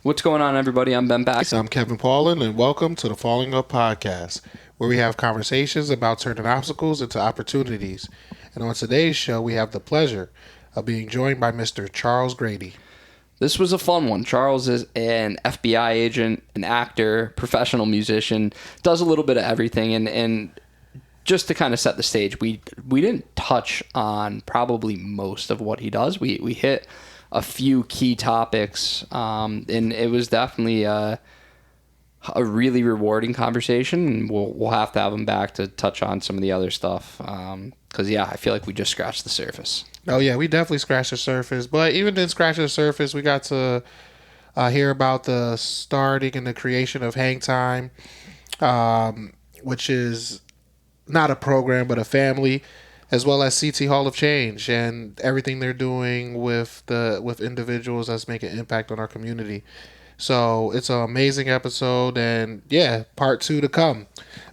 What's going on, everybody? I'm Ben Bax. I'm Kevin Paulin, and welcome to the Falling Up Podcast, where we have conversations about turning obstacles into opportunities. And on today's show, we have the pleasure of being joined by Mr. Charles Grady. This was a fun one. Charles is an FBI agent, an actor, professional musician, does a little bit of everything. And just to kind of set the stage, we didn't touch on probably most of what he does. We hit a few key topics, and it was definitely a really rewarding conversation. And we'll have to have him back to touch on some of the other stuff, because I feel like we just scratched the surface. Oh yeah, we definitely scratched the surface. But even in scratching the surface, we got to hear about the starting and the creation of Hangtime, which is not a program but a family, as well as CT Hall of Change and everything they're doing with individuals that's making an impact on our community. So it's an amazing episode, and part 2 to come.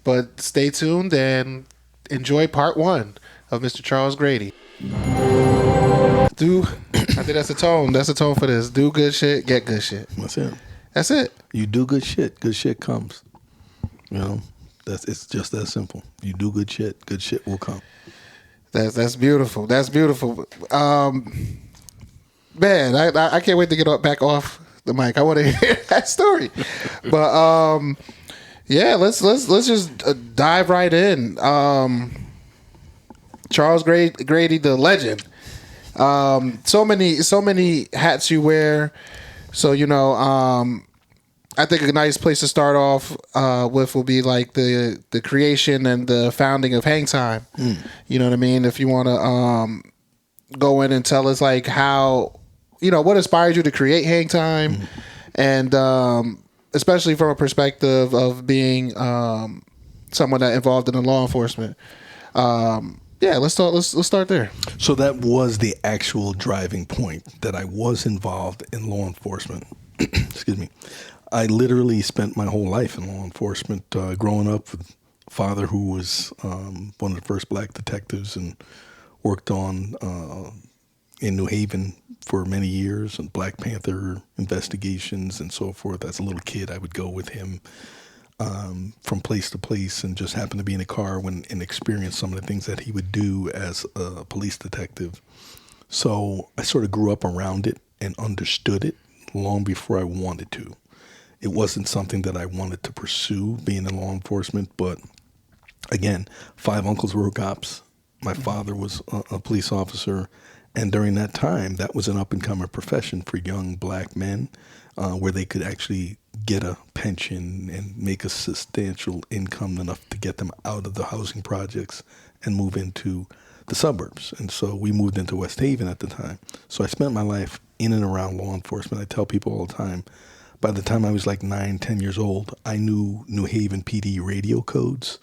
But stay tuned and enjoy part 1 of Mr. Charles Grady. I think that's the tone. That's the tone for this. Do good shit, get good shit. That's it. That's it. You do good shit comes. It's just that simple. You do good shit will come. That's beautiful. That's beautiful. Man, I can't wait to get back off the mic. I want to hear that story. But let's just dive right in. Charles Grady, the legend. So many hats you wear. So I think a nice place to start off with will be like the creation and the founding of Hangtime. You know what I mean? If you want to go in and tell us like how, what inspired you to create Hangtime, and especially from a perspective of being someone that involved in the law enforcement. Let's start there. So that was the actual driving point, that I was involved in law enforcement. Excuse me. I literally spent my whole life in law enforcement, growing up with a father who was one of the first black detectives and worked on in New Haven for many years, and Black Panther investigations and so forth. As a little kid, I would go with him from place to place and just happen to be in a car and experience some of the things that he would do as a police detective. So I sort of grew up around it and understood it long before I wanted to. It wasn't something that I wanted to pursue, being in law enforcement, but again, 5 uncles were cops. My father was a police officer, and during that time, that was an up-and-coming profession for young black men, where they could actually get a pension and make a substantial income enough to get them out of the housing projects and move into the suburbs. And so we moved into West Haven at the time. So I spent my life in and around law enforcement. I tell people all the time, by the time I was like 9, 10 years old, I knew New Haven PD radio codes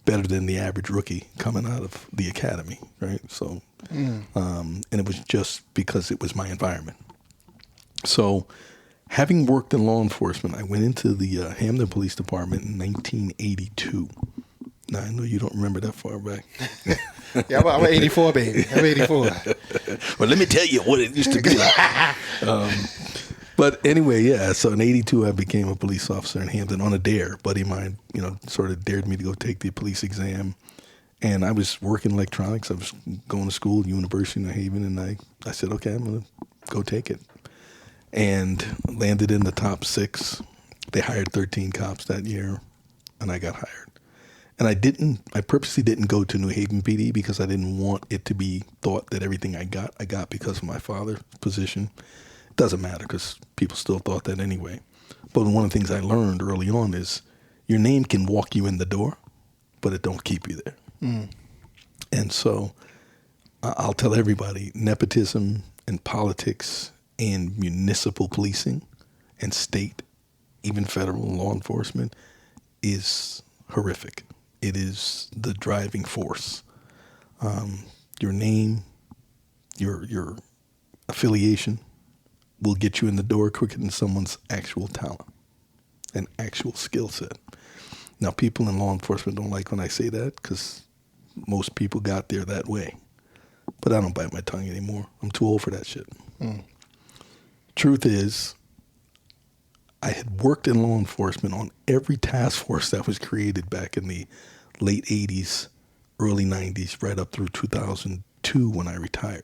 better than the average rookie coming out of the academy, right? So, and it was just because it was my environment. So having worked in law enforcement, I went into the Hamden Police Department in 1982. Now, I know you don't remember that far back. Yeah, I'm 84, baby. I'm 84. Well, let me tell you what it used to be like. But anyway, so in 82, I became a police officer in Hampton on a dare. Buddy of mine, sort of dared me to go take the police exam. And I was working electronics. I was going to school, University of New Haven, and I said, okay, I'm going to go take it. And landed in the top 6. They hired 13 cops that year, and I got hired. And I purposely didn't go to New Haven PD because I didn't want it to be thought that everything I got because of my father's position. Doesn't matter because people still thought that anyway. But one of the things I learned early on is your name can walk you in the door, but it don't keep you there. And so I'll tell everybody, nepotism and politics and municipal policing and state, even federal law enforcement, is horrific. It is the driving force. Your name, your affiliation will get you in the door quicker than someone's actual talent and actual skill set. Now, people in law enforcement don't like when I say that because most people got there that way. But I don't bite my tongue anymore. I'm too old for that shit. Truth is, I had worked in law enforcement on every task force that was created back in the late 80s, early 90s, right up through 2002 when I retired.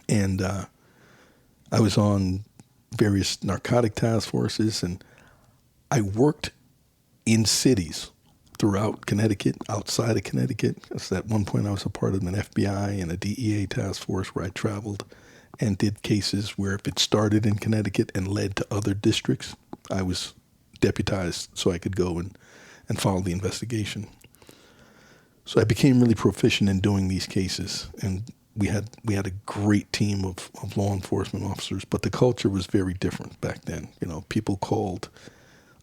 And I was on various narcotic task forces, and I worked in cities throughout Connecticut, outside of Connecticut. So at one point I was a part of an FBI and a DEA task force where I traveled and did cases where if it started in Connecticut and led to other districts, I was deputized so I could go and follow the investigation. So I became really proficient in doing these cases, and we had a great team of law enforcement officers, but the culture was very different back then. You know, people called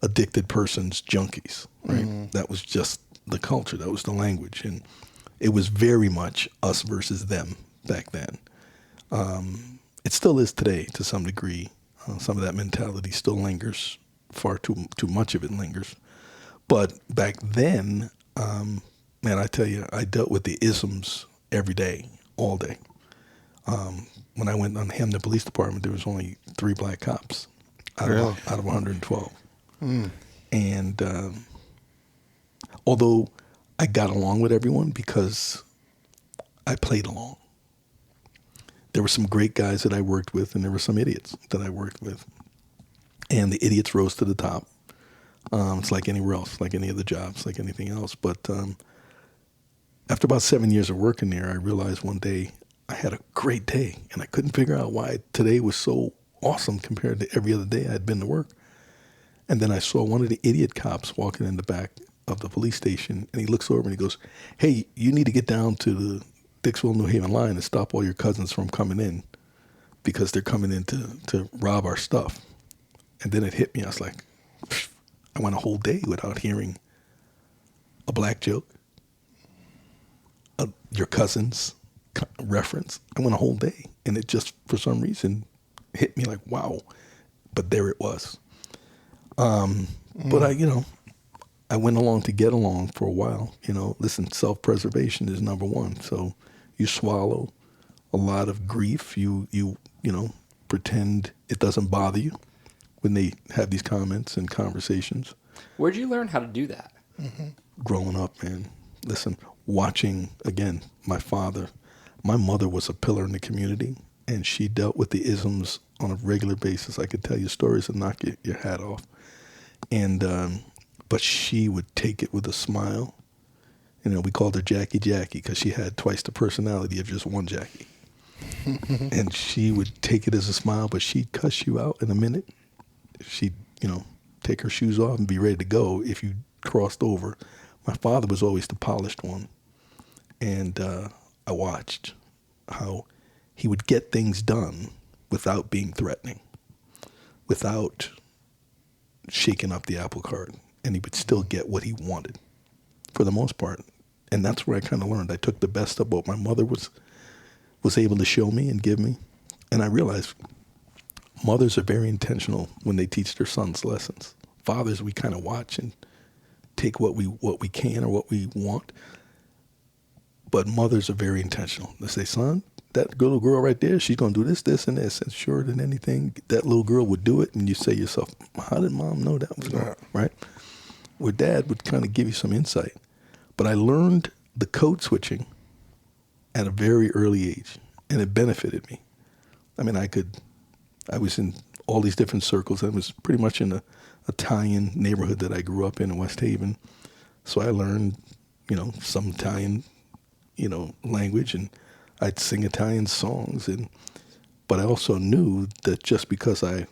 addicted persons junkies, right? Mm-hmm. That was just the culture. That was the language. And it was very much us versus them back then. It still is today to some degree. Some of that mentality still lingers. Far too much of it lingers. But back then, man, I tell you, I dealt with the isms every day, all day. When I went on Hampton Police Department, there was only 3 black cops out of 112. Mm. And although I got along with everyone because I played along, there were some great guys that I worked with, and there were some idiots that I worked with. And the idiots rose to the top. It's like anywhere else, like any other jobs, like anything else. But after about 7 years of working there, I realized one day I had a great day, and I couldn't figure out why today was so awesome compared to every other day I'd been to work. And then I saw one of the idiot cops walking in the back of the police station, and he looks over and he goes, "Hey, you need to get down to the Dixville, New Haven line and stop all your cousins from coming in because they're coming in to rob our stuff." And then it hit me. I was like, I went a whole day without hearing a black joke, your cousin's reference. I went a whole day, and it just, for some reason, hit me like, wow. But there it was. But I went along to get along for a while. You know, listen, self-preservation is number one. So you swallow a lot of grief. You pretend it doesn't bother you when they have these comments and conversations. Where'd you learn how to do that? Mm-hmm. Growing up, man. Listen, watching, again, my father. My mother was a pillar in the community, and she dealt with the isms on a regular basis. I could tell you stories and knock your hat off. And but she would take it with a smile. You know, we called her Jackie because she had twice the personality of just one Jackie. And she would take it as a smile, but she'd cuss you out in a minute. She'd, take her shoes off and be ready to go if you crossed over. My father was always the polished one. And I watched how he would get things done without being threatening, without shaking up the apple cart, and he would still get what he wanted for the most part. And that's where I kind of learned. I took the best of what my mother was able to show me and give me, and I realized mothers are very intentional when they teach their sons lessons. Fathers, we kind of watch and take what we can or what we want, but mothers are very intentional. They say, "Son, that little girl right there, she's going to do this, this, and this." And sure than anything, that little girl would do it. And you say to yourself, how did mom know that was going on, right? Where dad would kind of give you some insight. But I learned the code switching at a very early age, and it benefited me. I mean, I was in all these different circles. I was pretty much in a Italian neighborhood that I grew up in West Haven. So I learned, some Italian, language, and I'd sing Italian songs, but I also knew that just because I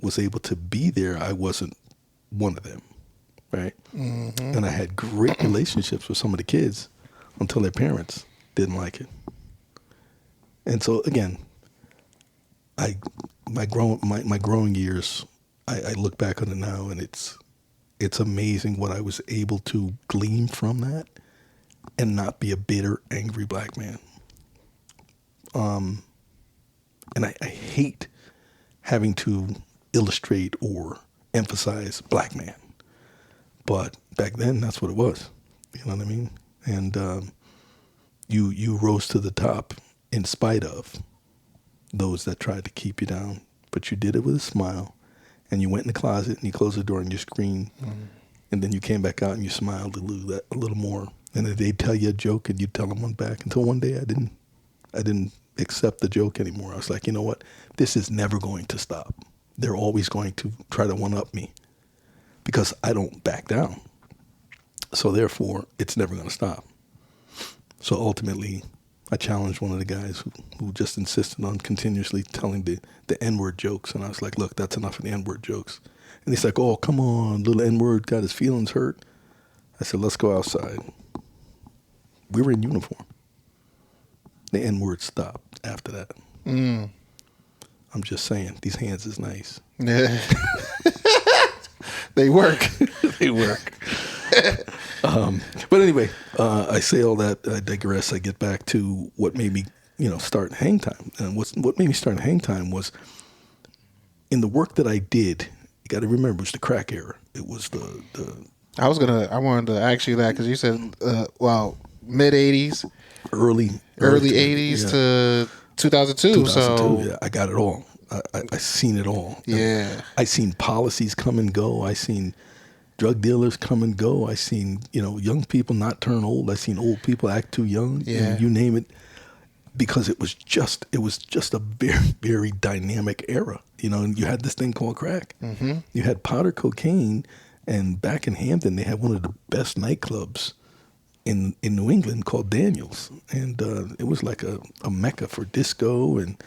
was able to be there, I wasn't one of them, right? Mm-hmm. And I had great relationships with some of the kids until their parents didn't like it. And so again, my growing years, I look back on it now, and it's amazing what I was able to glean from that and not be a bitter, angry black man. And I hate having to illustrate or emphasize black man. But back then, that's what it was. You know what I mean? And you rose to the top in spite of those that tried to keep you down. But you did it with a smile, and you went in the closet and you closed the door and you screamed, and then you came back out and you smiled a little more, and then they'd tell you a joke and you'd tell them one back, until one day I didn't accept the joke anymore. I was like, you know what? This is never going to stop. They're always going to try to one-up me because I don't back down. So therefore, it's never going to stop. So ultimately, I challenged one of the guys who just insisted on continuously telling the N-word jokes. And I was like, look, that's enough of the N-word jokes. And he's like, oh, come on, little N-word got his feelings hurt. I said, let's go outside. We were in uniform. The N-word stopped after that. I'm just saying, these hands is nice. Yeah. They work. They work. But anyway, I say all that. I digress. I get back to what made me, start Hangtime. And what made me start Hangtime was in the work that I did. You got to remember, it was the crack era. It was the. I wanted to ask you that because you said, mid '80s, early '80s to 2002. So yeah, I got it all. I seen it all. Yeah, I seen policies come and go. I seen drug dealers come and go. I seen young people not turn old. I seen old people act too young. Yeah, you name it. Because it was just a very, very dynamic era. And you had this thing called crack. Mm-hmm. You had powder cocaine, and back in Hampton they had one of the best nightclubs in New England called Daniels, and it was like a mecca for disco, and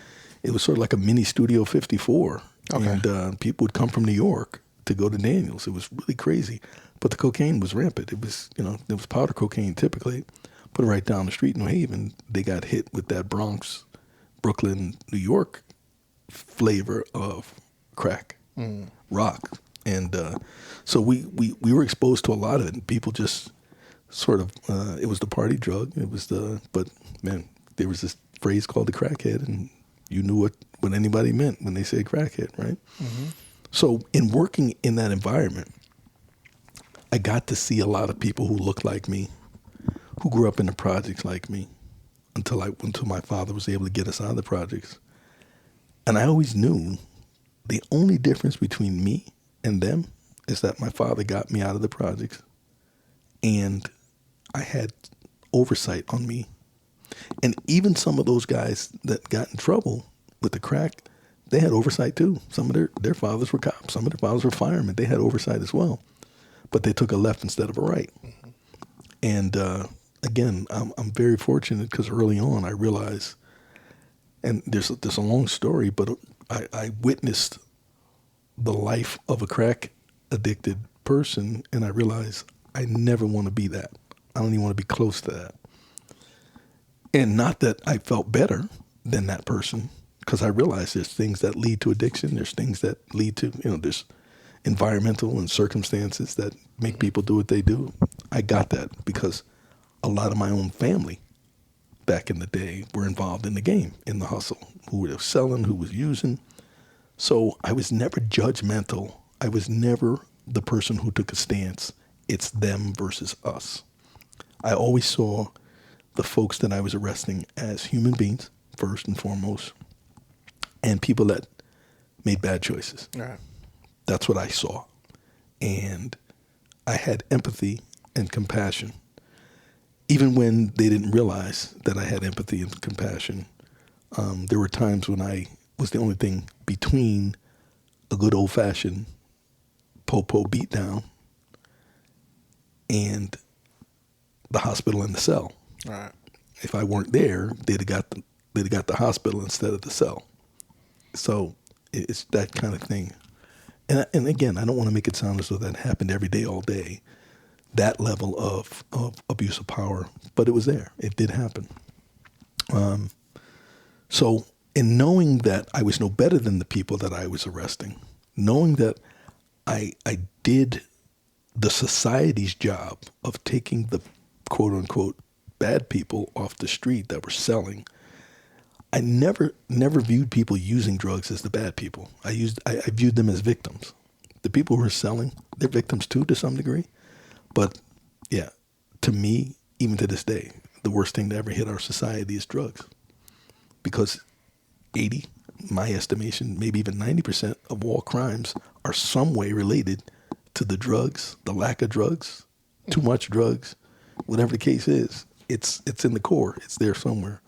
it was sort of like a mini Studio 54. Okay. And people would come from New York to go to Daniels. It was really crazy, but the cocaine was rampant. It was it was powder cocaine typically. Put it right down the street in New Haven. They got hit with that Bronx, Brooklyn, New York flavor of crack, rock, and so we were exposed to a lot of it. And people just sort of it was the party drug. But man, there was this phrase called the crackhead, and you knew what anybody meant when they said crackhead, right? Mm-hmm. So in working in that environment, I got to see a lot of people who looked like me, who grew up in the projects like me, until my father was able to get us out of the projects. And I always knew the only difference between me and them is that my father got me out of the projects, and I had oversight on me. And even some of those guys that got in trouble with the crack, they had oversight too. Some of their fathers were cops. Some of their fathers were firemen. They had oversight as well. But they took a left instead of a right. Mm-hmm. And again, I'm very fortunate because early on I realized, and there's a long story, but I witnessed the life of a crack addicted person, and I realized I never want to be that. I don't even want to be close to that. And not that I felt better than that person, because I realized there's things that lead to addiction. There's things that lead to, there's environmental and circumstances that make people do what they do. I got that because a lot of my own family back in the day were involved in the game, in the hustle, who was selling, who was using. So I was never judgmental. I was never the person who took a stance. It's them versus us. I always saw the folks that I was arresting as human beings, first and foremost, and people that made bad choices. Right. That's what I saw. And I had empathy and compassion. Even when they didn't realize that I had empathy and compassion, there were times when I was the only thing between a good old-fashioned po-po beatdown and the hospital and the cell. Right. If I weren't there, they'd have got the hospital instead of the cell. So it's that kind of thing. And again, I don't want to make it sound as though that happened every day, all day, that level of abuse of power, but it was there. It did happen. So in knowing that I was no better than the people that I was arresting, knowing that I did the society's job of taking the quote unquote bad people off the street that were selling, I never viewed people using drugs as the bad people. I viewed them as victims. The people who are selling, they're victims too to some degree. But yeah, to me, even to this day, the worst thing to ever hit our society is drugs. Because my estimation, maybe even 90% of all crimes are some way related to the drugs, the lack of drugs, too much drugs, whatever the case is. It's in the core. It's there somewhere.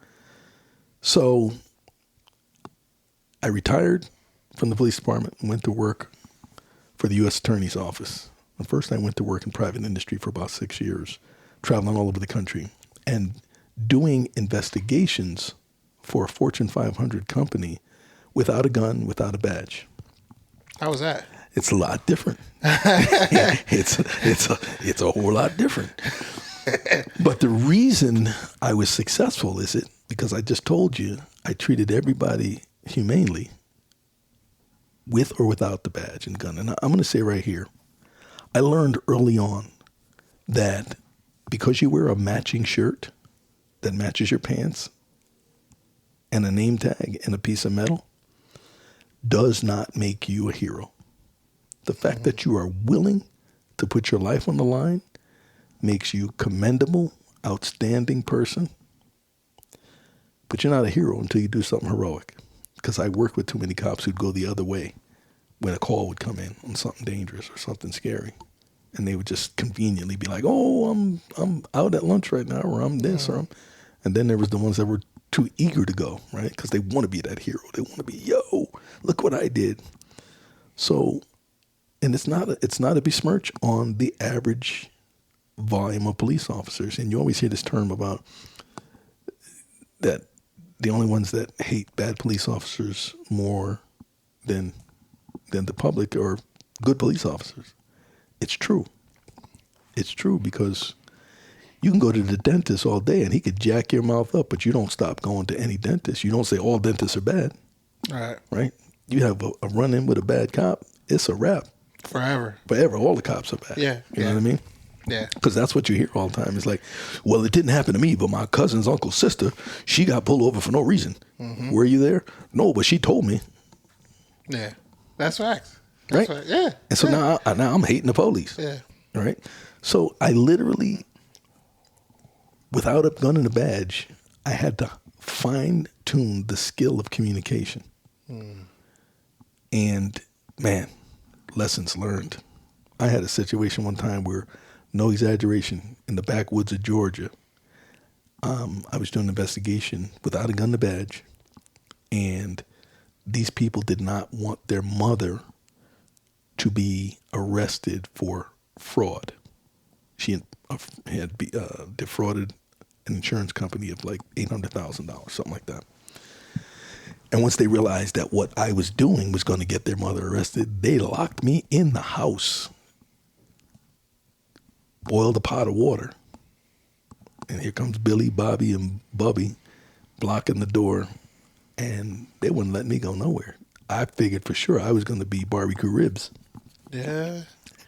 So I retired from the police department and went to work for the U.S. Attorney's Office. And first I went to work in private industry for about 6 years, traveling all over the country and doing investigations for a Fortune 500 company without a gun, without a badge. How was that? It's a lot different. It's a whole lot different. But the reason I was successful is because I just told you I treated everybody humanely with or without the badge and gun. And I'm going to say right here, I learned early on that because you wear a matching shirt that matches your pants and a name tag and a piece of metal does not make you a hero. The fact that you are willing to put your life on the line makes you commendable, outstanding person. But you're not a hero until you do something heroic. Because I worked with too many cops who'd go the other way when a call would come in on something dangerous or something scary. And they would just conveniently be like, oh, I'm out at lunch right now, or I'm this, or I'm... And then there was the ones that were too eager to go, right? Because they want to be that hero. They want to be, yo, look what I did. So, and it's not a besmirch on the average volume of police officers. And you always hear this term about that the only ones that hate bad police officers more than the public are good police officers. It's true. It's true because you can go to the dentist all day and he could jack your mouth up, but you don't stop going to any dentist. You don't say all dentists are bad. Right? You have a run-in with a bad cop, it's a wrap. Forever. All the cops are bad. Yeah. You know what I mean? Yeah. Because that's what you hear all the time. It's like, well, it didn't happen to me, but my cousin's uncle's sister, she got pulled over for no reason. Mm-hmm. Were you there? No, but she told me. Yeah. That's facts. Right? Yeah. And so now I'm hating the police. Yeah. Right? So I literally, without a gun and a badge, I had to fine-tune the skill of communication. And, man, lessons learned. I had a situation one time where, no exaggeration, in the backwoods of Georgia, I was doing an investigation without a gun and a badge, and these people did not want their mother to be arrested for fraud. She had defrauded an insurance company of like $800,000, something like that. And once they realized that what I was doing was going to get their mother arrested, they locked me in the house, boiled a pot of water, and here comes Billy, Bobby, and Bubby blocking the door, and they wouldn't let me go nowhere. I figured for sure I was going to be barbecue ribs. Yeah.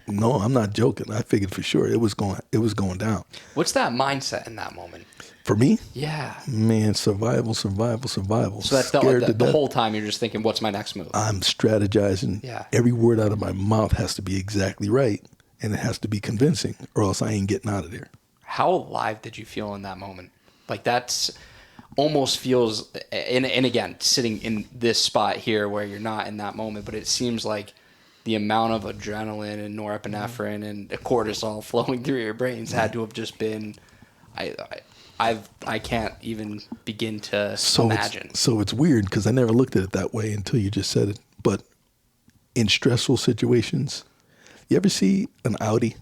No, I'm not joking. I figured for sure it was going down. What's that mindset in that moment? For me? Yeah. Man, survival. So that's the whole time you're just thinking, what's my next move? I'm strategizing. Yeah. Every word out of my mouth has to be exactly right, and it has to be convincing, or else I ain't getting out of there. How alive did you feel in that moment? Like that's almost feels, and again, sitting in this spot here where you're not in that moment, but it seems like the amount of adrenaline and norepinephrine and cortisol flowing through your brains had to have just been, I can't even begin to imagine. So it's weird because I never looked at it that way until you just said it. But in stressful situations, you ever see an Audi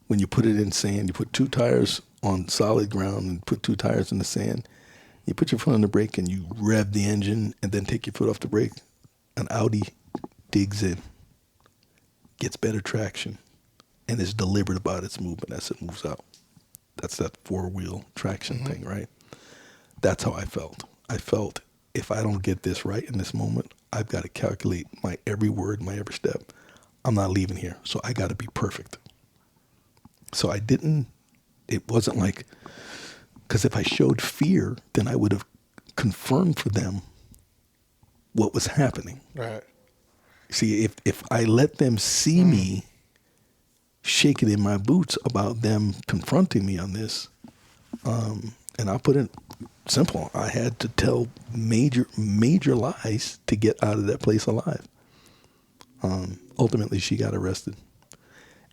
when you put it in sand? You put two tires on solid ground and put two tires in the sand. You put your foot on the brake and you rev the engine and then take your foot off the brake. An Audi digs in, gets better traction, and is deliberate about its movement as it moves out. That's that four-wheel traction thing, right? That's how I felt. I felt if I don't get this right in this moment, I've got to calculate my every word, my every step. I'm not leaving here, so I got to be perfect. So it wasn't like, because if I showed fear, then I would have confirmed for them what was happening. Right. See, if I let them see me shaking in my boots about them confronting me on this, and I'll put simple. I had to tell major lies to get out of that place alive. Ultimately, she got arrested.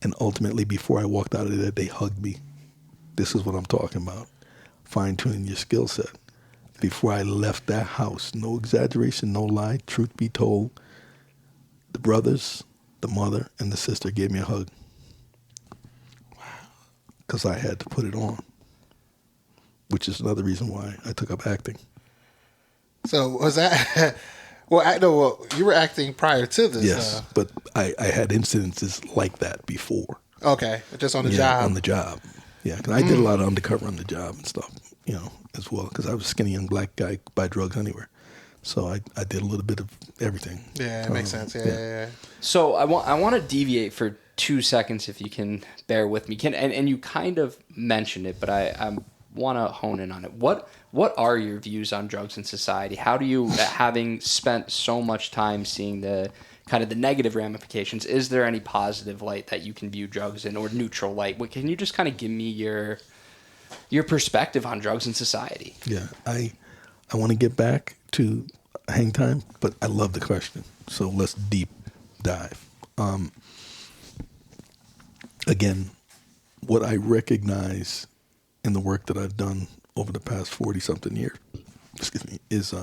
And ultimately, before I walked out of there, they hugged me. This is what I'm talking about. Fine-tuning your skill set. Before I left that house, no exaggeration, no lie, truth be told, the brothers, the mother, and the sister gave me a hug. Wow. Because I had to put it on, which is another reason why I took up acting. So was that... Well, you were acting prior to this. Yes, but I had incidences like that before. Okay, just on the Yeah, job. on the job. Yeah, because I did a lot of undercover on the job and stuff, as well, because I was a skinny young black guy, buy drugs anywhere. So I did a little bit of everything. Yeah, it makes sense. Yeah. So I want to deviate for 2 seconds, if you can bear with me. And you kind of mentioned it, but I want to hone in on it. What are your views on drugs in society? How do you, having spent so much time seeing the kind of the negative ramifications, is there any positive light that you can view drugs in, or neutral light? Can you just kind of give me your perspective on drugs in society? Yeah, I want to get back to Hangtime, but I love the question. So let's deep dive. Again, what I recognize in the work that I've done over the past 40-something years, is,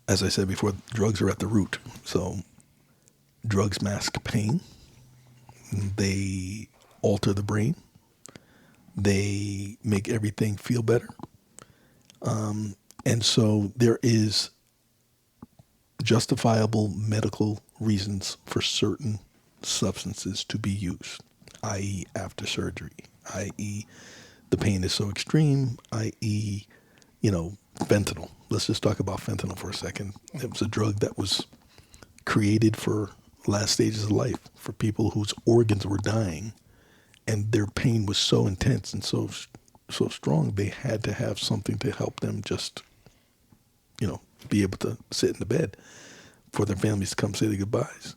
as I said before, drugs are at the root. So drugs mask pain. They alter the brain. They make everything feel better. And so there is justifiable medical reasons for certain substances to be used, i.e. after surgery, i.e. the pain is so extreme, i.e. fentanyl. Let's just talk about fentanyl for a second. It was a drug that was created for last stages of life, for people whose organs were dying, and their pain was so intense and so strong, they had to have something to help them just, be able to sit in the bed for their families to come say their goodbyes.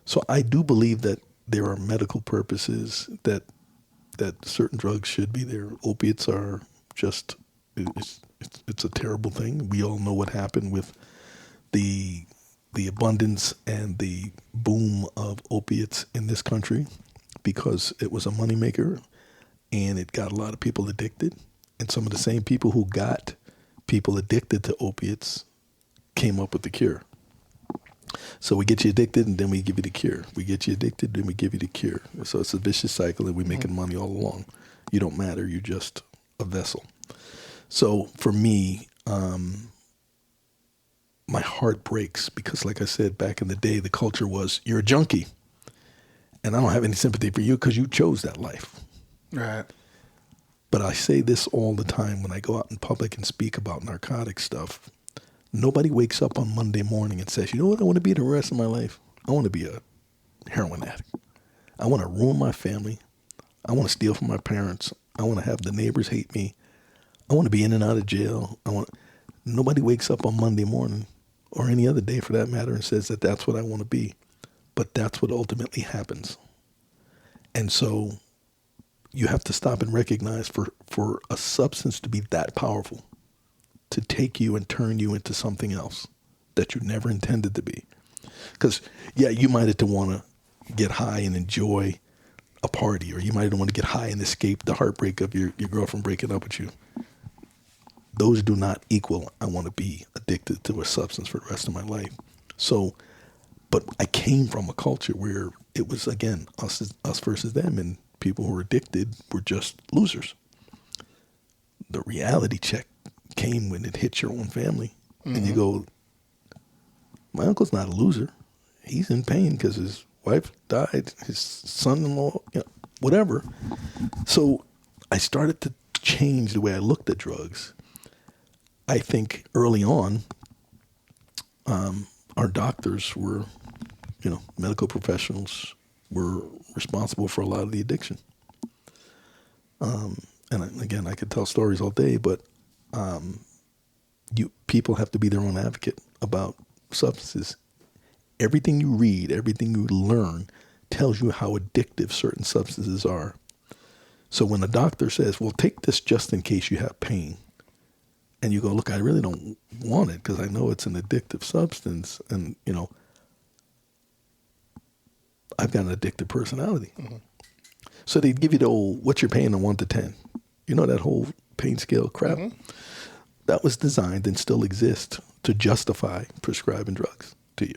So I do believe that there are medical purposes that certain drugs should be there. Opiates are just, it's a terrible thing. We all know what happened with the abundance and the boom of opiates in this country, because it was a moneymaker and it got a lot of people addicted. And some of the same people who got people addicted to opiates came up with the cure. So we get you addicted and then we give you the cure. We get you addicted, then we give you the cure. So it's a vicious cycle and we're making money all along. You don't matter. You're just a vessel. So for me, my heart breaks because, like I said, back in the day, the culture was, you're a junkie. And I don't have any sympathy for you because you chose that life. Right. But I say this all the time when I go out in public and speak about narcotic stuff. Nobody wakes up on Monday morning and says, you know what I want to be the rest of my life? I want to be a heroin addict. I want to ruin my family. I want to steal from my parents. I want to have the neighbors hate me. I want to be in and out of jail. Nobody wakes up on Monday morning, or any other day for that matter, and says that that's what I want to be. But that's what ultimately happens. And so you have to stop and recognize for a substance to be that powerful, to take you and turn you into something else that you never intended to be. Because, yeah, you might have want to get high and enjoy a party, or you might want to get high and escape the heartbreak of your girlfriend breaking up with you. Those do not equal, I want to be addicted to a substance for the rest of my life. So, but I came from a culture where it was, again, us versus them, and people who were addicted were just losers. The reality check came when it hit your own family. Mm-hmm. And you go, my uncle's not a loser. He's in pain because his wife died, his son-in-law, whatever. So I started to change the way I looked at drugs. I think early on, our doctors were, medical professionals were responsible for a lot of the addiction. And again, I could tell stories all day, but people have to be their own advocate about substances. Everything you read, everything you learn tells you how addictive certain substances are. So when a doctor says, well, take this just in case you have pain, and you go, look, I really don't want it because I know it's an addictive substance, and, you know, I've got an addictive personality. Mm-hmm. So they give you the old, what's your pain on 1 to 10? You know that whole pain scale crap? Mm-hmm. That was designed and still exists to justify prescribing drugs to you.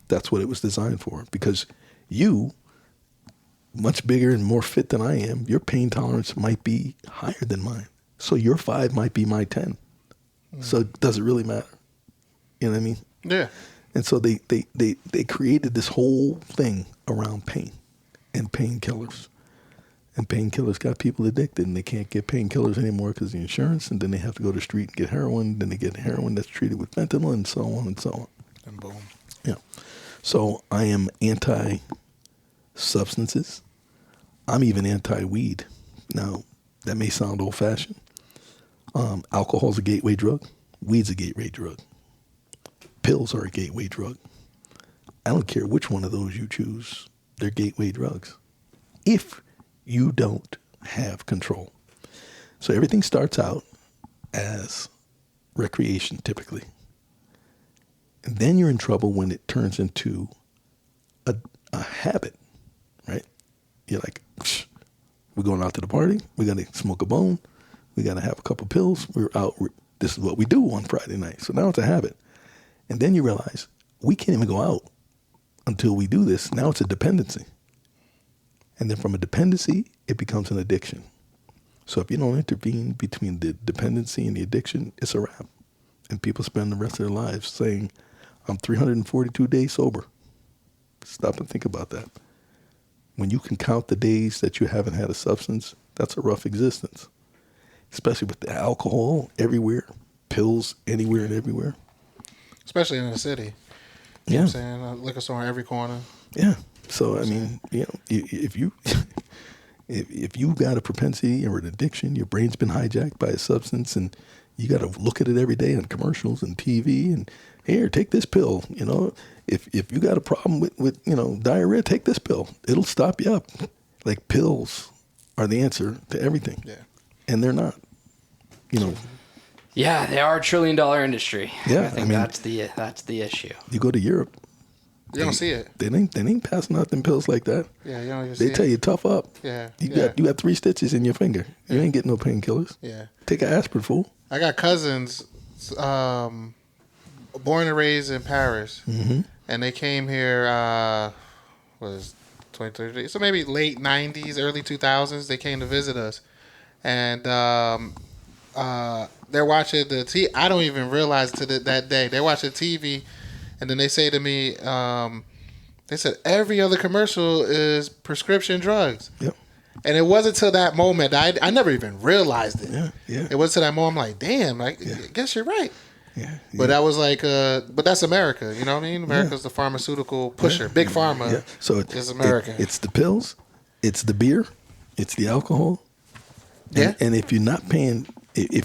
That's what it was designed for. Because you, much bigger and more fit than I am, your pain tolerance might be higher than mine. So your 5 might be my 10. Mm-hmm. So does it really matter? You know what I mean? Yeah. And so they created this whole thing around pain and painkillers. And painkillers got people addicted, and they can't get painkillers anymore because of the insurance, and then they have to go to the street and get heroin, then they get heroin that's treated with fentanyl, and so on and so on. And boom. Yeah. So I am anti-substances. I'm even anti-weed. Now, that may sound old-fashioned. Alcohol's a gateway drug. Weed's a gateway drug. Pills are a gateway drug. I don't care which one of those you choose. They're gateway drugs. If you don't have control. So everything starts out as recreation, typically. And then you're in trouble when it turns into a habit, right? You're like, we're going out to the party. We got to smoke a bone. We got to have a couple pills. We're out. This is what we do on Friday night. So now it's a habit. And then you realize we can't even go out until we do this. Now it's a dependency. And then from a dependency, it becomes an addiction. So if you don't intervene between the dependency and the addiction, it's a wrap. And people spend the rest of their lives saying, I'm 342 days sober. Stop and think about that. When you can count the days that you haven't had a substance, that's a rough existence. Especially with the alcohol everywhere, pills anywhere and everywhere. Especially in the city. You know what I'm saying? A liquor store on every corner. Yeah. So, I mean, you know, if you got a propensity or an addiction, your brain's been hijacked by a substance, and you got to look at it every day on commercials and TV, and here, take this pill. You know, if you got a problem with you know, diarrhea, take this pill. It'll stop you up. Like, pills are the answer to everything. Yeah. And they're not. You know. Yeah, they are a $1 trillion industry. Yeah, I think that's the issue. You go to Europe. You don't see it. They ain't passing out them pills like that. Yeah, you don't even see it. They tell you tough up. Yeah. You got 3 stitches in your finger. Yeah. You ain't getting no painkillers. Yeah. Take an aspirin, fool. I got cousins, born and raised in Paris, mm-hmm. and they came here. Was 2030? So maybe late '90s, early 2000s. They came to visit us, and they're watching the TV. I don't even realize that day they're watching TV. And then they say to me, they said, every other commercial is prescription drugs. Yep. And it wasn't till that moment, I never even realized it. Yeah, yeah. It wasn't till that moment, I'm like, damn, I guess you're right. Yeah, yeah. But that was like, but that's America, you know what I mean? America's the pharmaceutical pusher. Big pharma is America. It's the pills, it's the beer, it's the alcohol. And, and if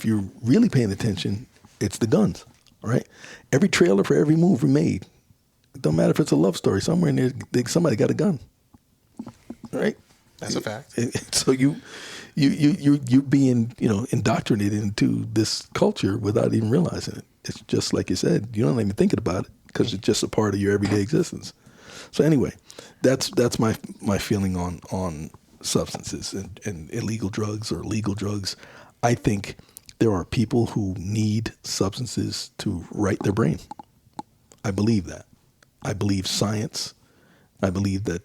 you're really paying attention, it's the guns. Right? Every trailer for every movie made. It don't matter if it's a love story. Somewhere in there, somebody got a gun. Right? That's a fact. So you're being, you know, indoctrinated into this culture without even realizing it. It's just like you said. You don't even think about it because it's just a part of your everyday existence. So anyway, that's my feeling on substances and illegal drugs or legal drugs. I think there are people who need substances to right their brain. I believe that. I believe science. I believe that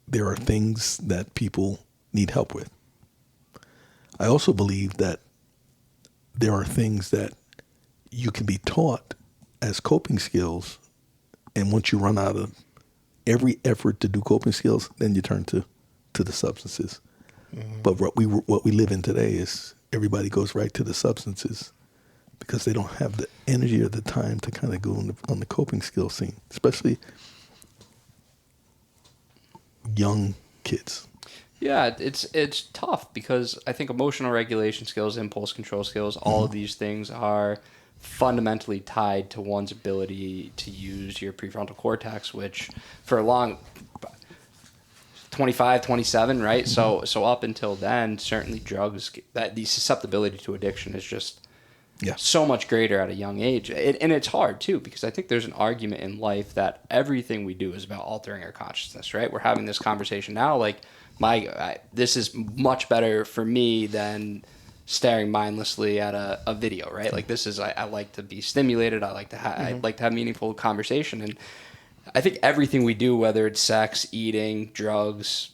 there are things that people need help with. I also believe that there are things that you can be taught as coping skills, and once you run out of every effort to do coping skills, then you turn to the substances. Mm-hmm. But what we live in today is everybody goes right to the substances because they don't have the energy or the time to kind of go on the coping skill scene, especially young kids. Yeah, it's tough because I think emotional regulation skills, impulse control skills, all of these things are fundamentally tied to one's ability to use your prefrontal cortex, which for a long 25, 27, right? So up until then, certainly drugs, that the susceptibility to addiction is just so much greater at a young age. And it's hard too, because I think there's an argument in life that everything we do is about altering our consciousness, right? We're having this conversation now, like this is much better for me than staring mindlessly at a video, right? Like this is, I like to be stimulated. I like to have meaningful conversation. And I think everything we do, whether it's sex, eating, drugs,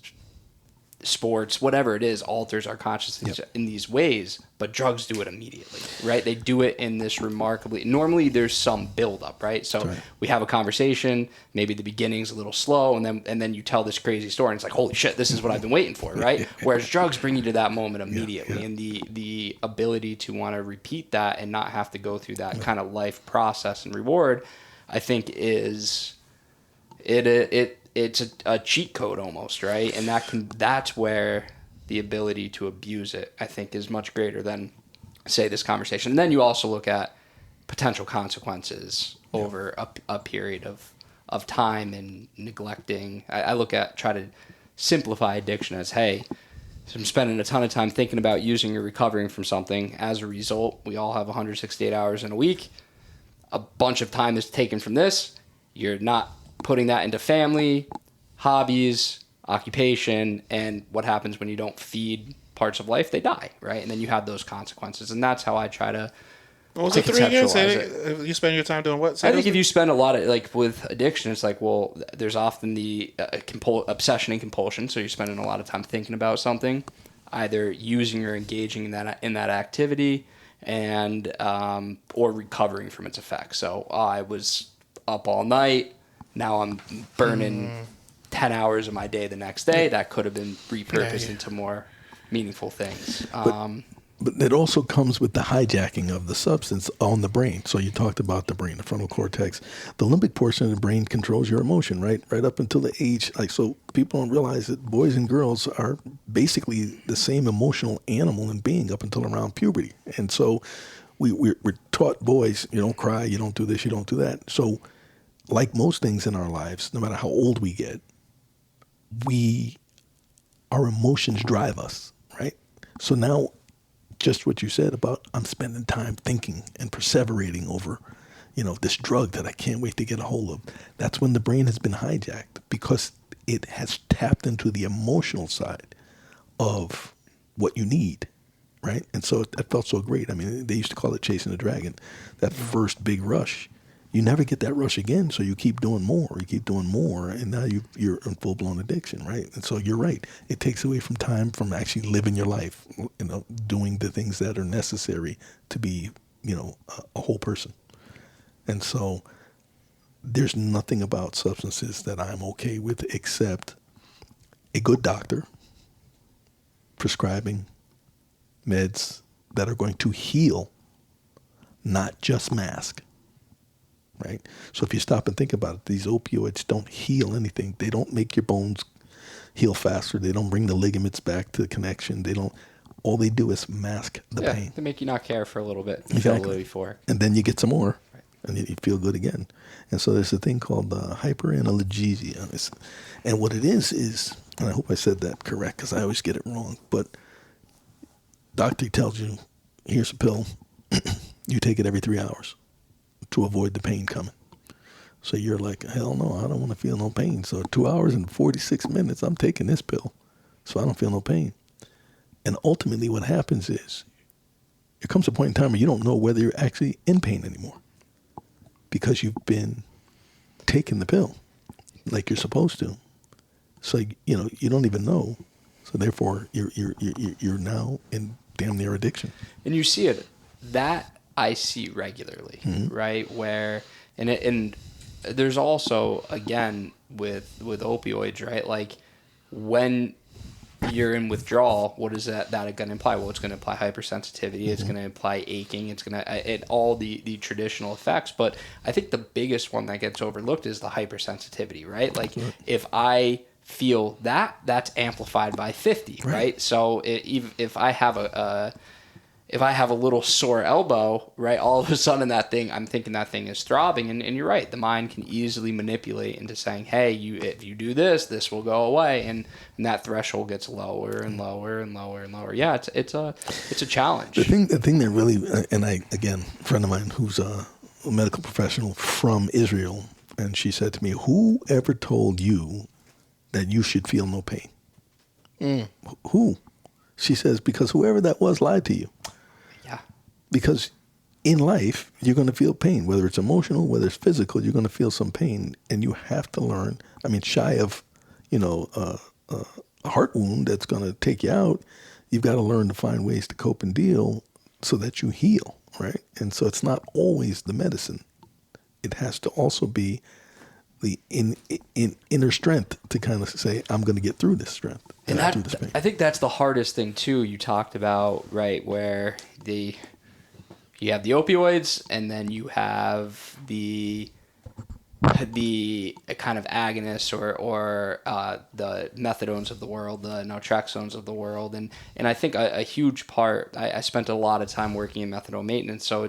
sports, whatever it is, alters our consciousness in these ways, but drugs do it immediately, right? They do it in this normally there's some buildup, right? So we have a conversation, maybe the beginning's a little slow, and then you tell this crazy story, and it's like, holy shit, this is what I've been waiting for, right? Whereas drugs bring you to that moment immediately, and the ability to want to repeat that and not have to go through that kind of life process and reward, I think is it's a cheat code almost, right? And that's where the ability to abuse it, I think, is much greater than, say, this conversation. And then you also look at potential consequences over a period of time and neglecting. I try to simplify addiction as, hey, so I'm spending a ton of time thinking about using or recovering from something. As a result, we all have 168 hours in a week. A bunch of time is taken from this. You're not putting that into family, hobbies, occupation, and what happens when you don't feed parts of life? They die, right? And then you have those consequences, and that's how I try to. What was it, 3 again? Say you spend your time doing what? I think if you spend a lot of, like with addiction, it's like, well, there's often the obsession and compulsion, so you're spending a lot of time thinking about something, either using or engaging in that activity, and or recovering from its effects. So I was up all night. Now I'm burning 10 hours of my day the next day. That could have been repurposed into more meaningful things. But it also comes with the hijacking of the substance on the brain. So you talked about the brain, the frontal cortex. The limbic portion of the brain controls your emotion, right? Right up until the age, so people don't realize that boys and girls are basically the same emotional animal and being up until around puberty. And so we're taught, boys, you don't cry, you don't do this, you don't do that. So like most things in our lives, no matter how old we get, our emotions drive us, right? So now, just what you said about I'm spending time thinking and perseverating over, this drug that I can't wait to get a hold of. That's when the brain has been hijacked because it has tapped into the emotional side of what you need, right? And so that felt so great. I mean, they used to call it chasing the dragon, that first big rush. You never get that rush again, so you keep doing more, and now you're in full-blown addiction, right? And so you're right. It takes away from time from actually living your life, doing the things that are necessary to be, a whole person. And so there's nothing about substances that I'm okay with except a good doctor prescribing meds that are going to heal, not just mask. Right? So if you stop and think about it, these opioids don't heal anything. They don't make your bones heal faster. They don't bring the ligaments back to the connection. All they do is mask the pain. They make you not care for a little bit. Exactly. And then you get some more, and then you feel good again. And so there's a thing called hyperanalgesia. And what it is, and I hope I said that correct because I always get it wrong, but doctor tells you, here's a pill, you take it every 3 hours to avoid the pain coming. So you're like, hell no, I don't want to feel no pain. So 2 hours and 46 minutes, I'm taking this pill so I don't feel no pain. And ultimately what happens is there comes a point in time where you don't know whether you're actually in pain anymore because you've been taking the pill like you're supposed to. So, you don't even know. So therefore you're now in damn near addiction. And you see it, that I see regularly, right? Where, and there's also, again, with opioids, right? Like when you're in withdrawal, what is that going to imply? Well, it's going to imply hypersensitivity. It's going to imply aching. It's going to, all the traditional effects. But I think the biggest one that gets overlooked is the hypersensitivity, right? Like if I feel that's amplified by 50, right? So even if I have if I have a little sore elbow, right, all of a sudden I'm thinking that thing is throbbing. And you're right, the mind can easily manipulate into saying, hey, if you do this, this will go away. And that threshold gets lower and lower and lower and lower. Yeah, it's a challenge. The thing that really, and again, a friend of mine who's a medical professional from Israel, and she said to me, who ever told you that you should feel no pain? Who? She says, because whoever that was lied to you. Yeah. Because in life, you're going to feel pain, whether it's emotional, whether it's physical, you're going to feel some pain. And you have to learn, shy of, a heart wound that's going to take you out, you've got to learn to find ways to cope and deal so that you heal, right? And so it's not always the medicine. It has to also be the inner strength to kind of say, I'm going to get through this strength. And I think that's the hardest thing too. You talked about, right, where you have the opioids, and then you have the kind of agonists or the methadones of the world, the naltrexones of the world, and I think a huge part. I spent a lot of time working in methadone maintenance, so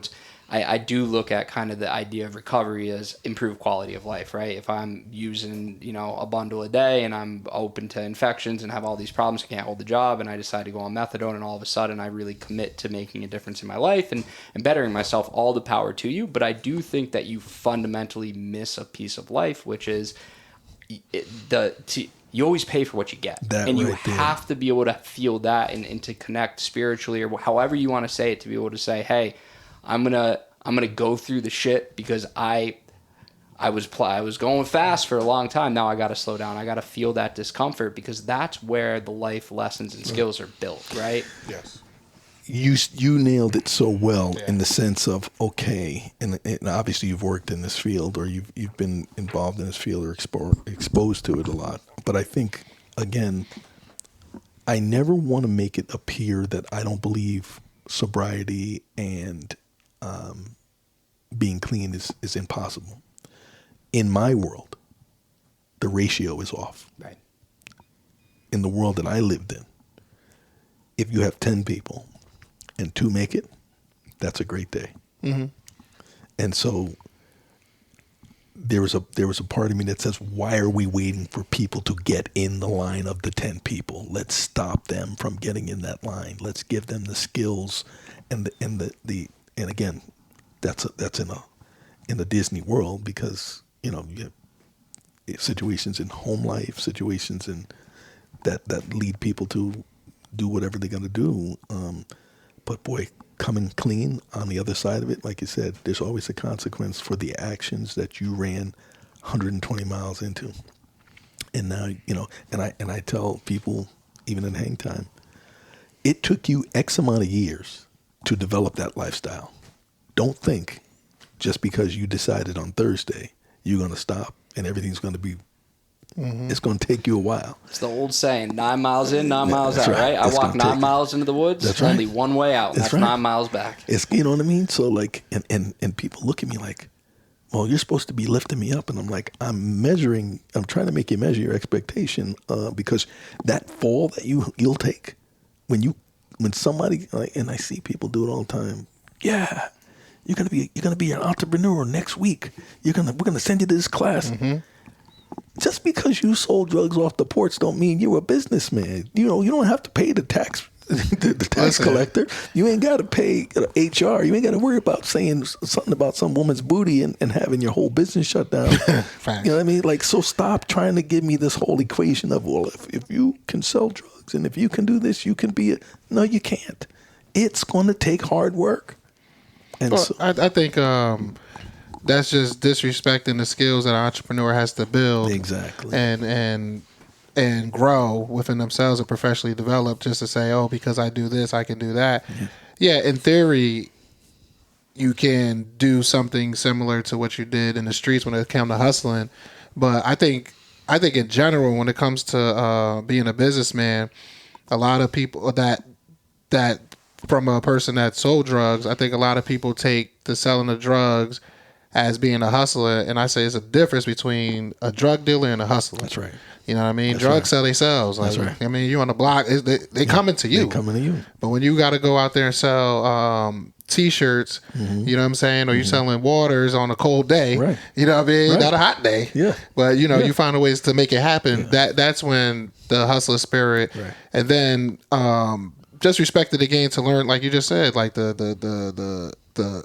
I do look at kind of the idea of recovery as improved quality of life, right? If I'm using, a bundle a day and I'm open to infections and have all these problems, I can't hold the job, and I decide to go on methadone, and all of a sudden I really commit to making a difference in my life and bettering myself, all the power to you. But I do think that you fundamentally miss a piece of life, which is you always pay for what you get. And you have to be able to feel that and to connect spiritually, or however you want to say it, to be able to say, hey, I'm gonna go through the shit because I was going fast for a long time. Now I got to slow down. I got to feel that discomfort, because that's where the life lessons and skills are built, right? Yes. You nailed it so well, in the sense of, okay, and obviously you've worked in this field, or you've been involved in this field, or exposed to it a lot. But I think, again, I never want to make it appear that I don't believe sobriety and being clean is impossible. In my world, the ratio is off. Right. In the world that I lived in, if you have 10 people and 2 make it, that's a great day. Mm-hmm. And so there was a part of me that says, why are we waiting for people to get in the line of the 10 people? Let's stop them from getting in that line. Let's give them the skills and again, that's in a Disney world, because you have situations in home life, situations in that lead people to do whatever they're going to do. But boy, coming clean on the other side of it, like you said, there's always a consequence for the actions that you ran 120 miles into. And now, and I tell people, even in Hangtime, it took you X amount of years to develop that lifestyle. Don't think just because you decided on Thursday you're going to stop and everything's going to be, it's going to take you a while. It's the old saying, 9 miles in, 9 miles out, right? I walk 9 miles into the woods, that's only one way out, and that's 9 miles back. It's, you know what I mean? So like, and people look at me like, well, you're supposed to be lifting me up. And I'm like, I'm trying to make you measure your expectation, because that fall that you'll take when somebody, and I see people do it all the time. Yeah. You're gonna be an entrepreneur next week. We're gonna send you to this class. Mm-hmm. Just because you sold drugs off the porch don't mean you're a businessman. You don't have to pay the tax collector. You ain't got to pay HR. You ain't got to worry about saying something about some woman's booty and having your whole business shut down. You know what I mean? Like, so stop trying to give me this whole equation of, well, if you can sell drugs and if you can do this, you can be no, you can't. It's going to take hard work. And well, I think that's just disrespecting the skills that an entrepreneur has to build, exactly, and grow within themselves and professionally develop. Just to say, oh, because I do this, I can do that. Yeah, in theory, you can do something similar to what you did in the streets when it came to hustling. But I think in general, when it comes to being a businessman, a lot of people that from a person that sold drugs, I think a lot of people take the selling of drugs as being a hustler, and I say it's a difference between a drug dealer and a hustler. That's right. You know what I mean? That's Drugs right. sell themselves. Like, That's right. I mean, you on the block, they coming to you. They coming to you. But when you got to go out there and sell T-shirts, you know what I'm saying, or you selling waters on a cold day, Right. you know what I mean, Right. not a hot day. Yeah. But you find ways to make it happen. That's when the hustler spirit, Right. and then just respect the game to learn, like you just said, like the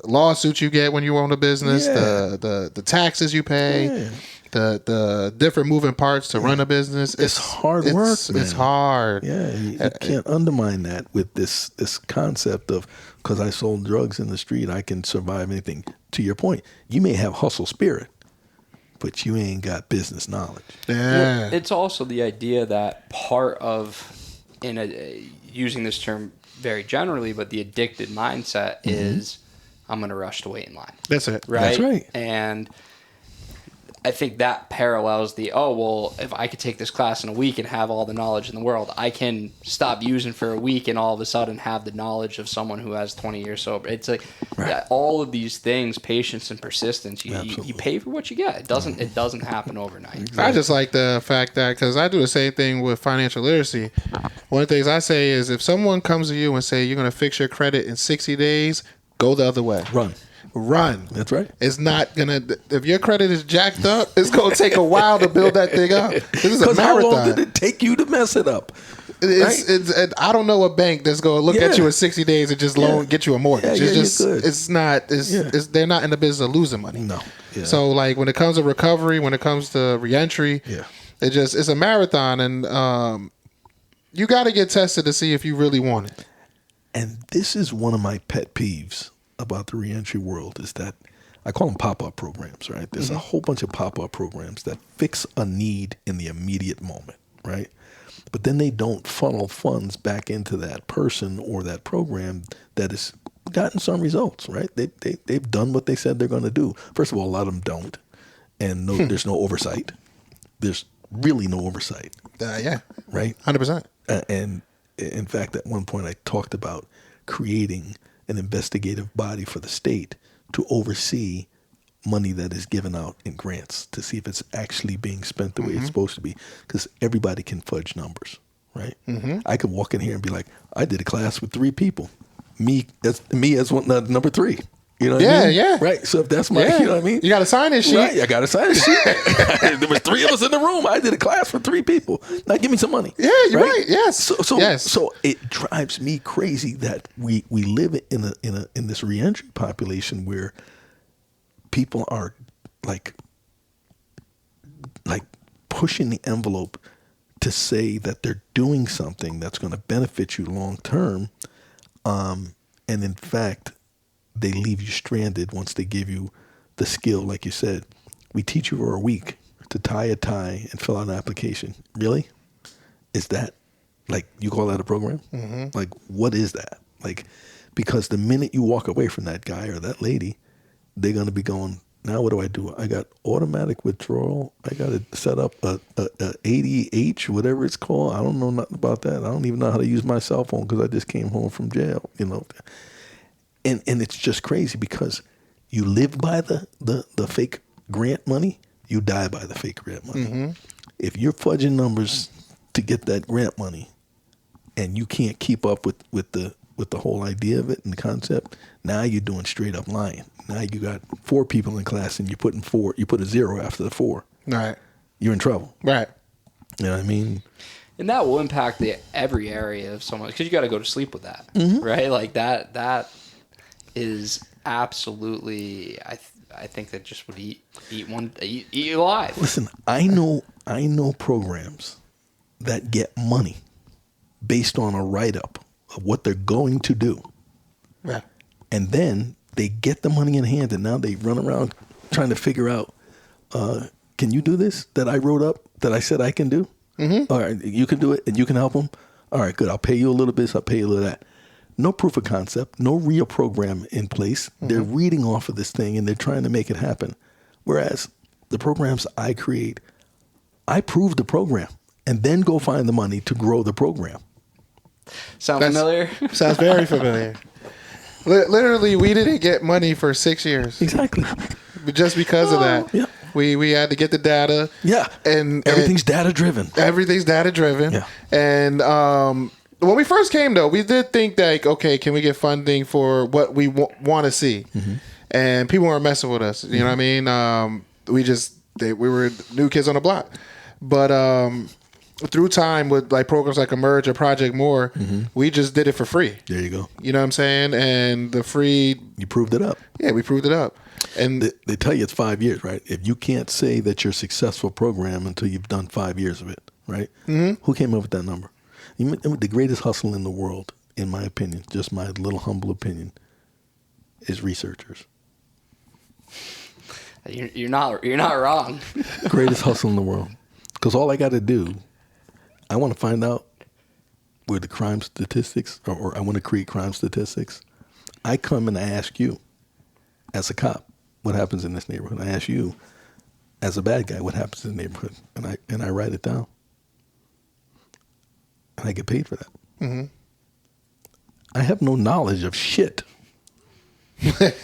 lawsuits you get when you own a business, the taxes you pay. The different moving parts to run a business. It's hard work, man. It's hard. Yeah, you can't undermine that with this concept of, because I sold drugs in the street, I can survive anything. To your point, you may have hustle spirit, but you ain't got business knowledge. Yeah. It's also the idea that part of, using this term very generally, but the addicted mindset is, I'm going to rush to wait in line. That's it. Right? That's right. And I think that parallels if I could take this class in a week and have all the knowledge in the world, I can stop using for a week and all of a sudden have the knowledge of someone who has 20 years sober. It's like all of these things, patience and persistence, you pay for what you get. It doesn't happen overnight. I just like the fact that, because I do the same thing with financial literacy. One of the things I say is, if someone comes to you and say you're going to fix your credit in 60 days, go the other way. Run. That's right. It's not gonna. If your credit is jacked up, it's gonna take a while to build that thing up. This is a marathon. How long did it take you to mess it up? I don't know a bank that's gonna look at you in 60 days and just get you a mortgage. It's not. They're not in the business of losing money. No. Yeah. So like when it comes to recovery, when it comes to reentry, it's a marathon, and you got to get tested to see if you really want it. And this is one of my pet peeves about the reentry world, is that I call them pop-up programs, right? There's a whole bunch of pop-up programs that fix a need in the immediate moment, right? But then they don't funnel funds back into that person or that program that has gotten some results, right? They've done what they said they're going to do. First of all, a lot of them don't, and there's no oversight. There's really no oversight. Right? 100%. And in fact, at one point I talked about creating an investigative body for the state to oversee money that is given out in grants, to see if it's actually being spent the way it's supposed to be, because everybody can fudge numbers, right? I could walk in here and be like, I did a class with 3 people. Me as one, number 3. You know what I mean? Yeah. Right. So if that's my, you know what I mean? You got to sign this sheet. Right. I got to sign this sheet. There was 3 of us in the room. I did a class for 3 people. Now give me some money. Yeah, you're right. Yes. So it drives me crazy that we live in this reentry population where people are like pushing the envelope to say that they're doing something that's going to benefit you long term, and in fact, they leave you stranded once they give you the skill. Like you said, we teach you for a week to tie a tie and fill out an application. Really? Is that, like, you call that a program? Like, what is that? Like, because the minute you walk away from that guy or that lady, they're going to be going, now what do? I got automatic withdrawal. I got to set up a ADH, whatever it's called. I don't know nothing about that. I don't even know how to use my cell phone because I just came home from jail, you know. And it's just crazy because you live by the fake grant money, you die by the fake grant money. If you're fudging numbers to get that grant money and you can't keep up with the whole idea of it and the concept, now you're doing straight up lying. Now you got 4 people in class and you put a 0 after the 4. Right. You're in trouble. Right. You know what I mean? And that will impact every area of someone, because you got to go to sleep with that, right? Like that is absolutely, I think that just would eat you alive. Listen, I know programs that get money based on a write-up of what they're going to do. Yeah. And then they get the money in hand, and now they run around trying to figure out, can you do this that I wrote up that I said I can do? All right, you can do it, and you can help them? All right, good. I'll pay you a little bit, so I'll pay you a little of that. No proof of concept, no real program in place. They're reading off of this thing, and they're trying to make it happen. Whereas the programs I create, I prove the program, and then go find the money to grow the program. Sound familiar? Sounds very familiar. Literally, we didn't get money for 6 years. Exactly. just because of that. Yeah. We had to get the data. Yeah. And everything's data driven. Everything's data driven. Yeah. And when we first came, though, we did think that, like, okay, can we get funding for what we want to see? Mm-hmm. And people weren't messing with us. You know what I mean? We were new kids on the block. But through time with like programs like Emerge or Project More, we just did it for free. There you go. You know what I'm saying? And the free... You proved it up. Yeah, we proved it up. And they tell you it's 5 years, right? If you can't say that you're a successful program until you've done 5 years of it, right? Mm-hmm. Who came up with that number? The greatest hustle in the world, in my opinion, just my little humble opinion, is researchers. You're not wrong. Greatest hustle in the world. Because all I got to do, I want to find out where the crime statistics, or I want to create crime statistics. I come and I ask you, as a cop, what happens in this neighborhood? I ask you, as a bad guy, what happens in the neighborhood? And I write it down. And I get paid for that. Mm-hmm. I have no knowledge of shit.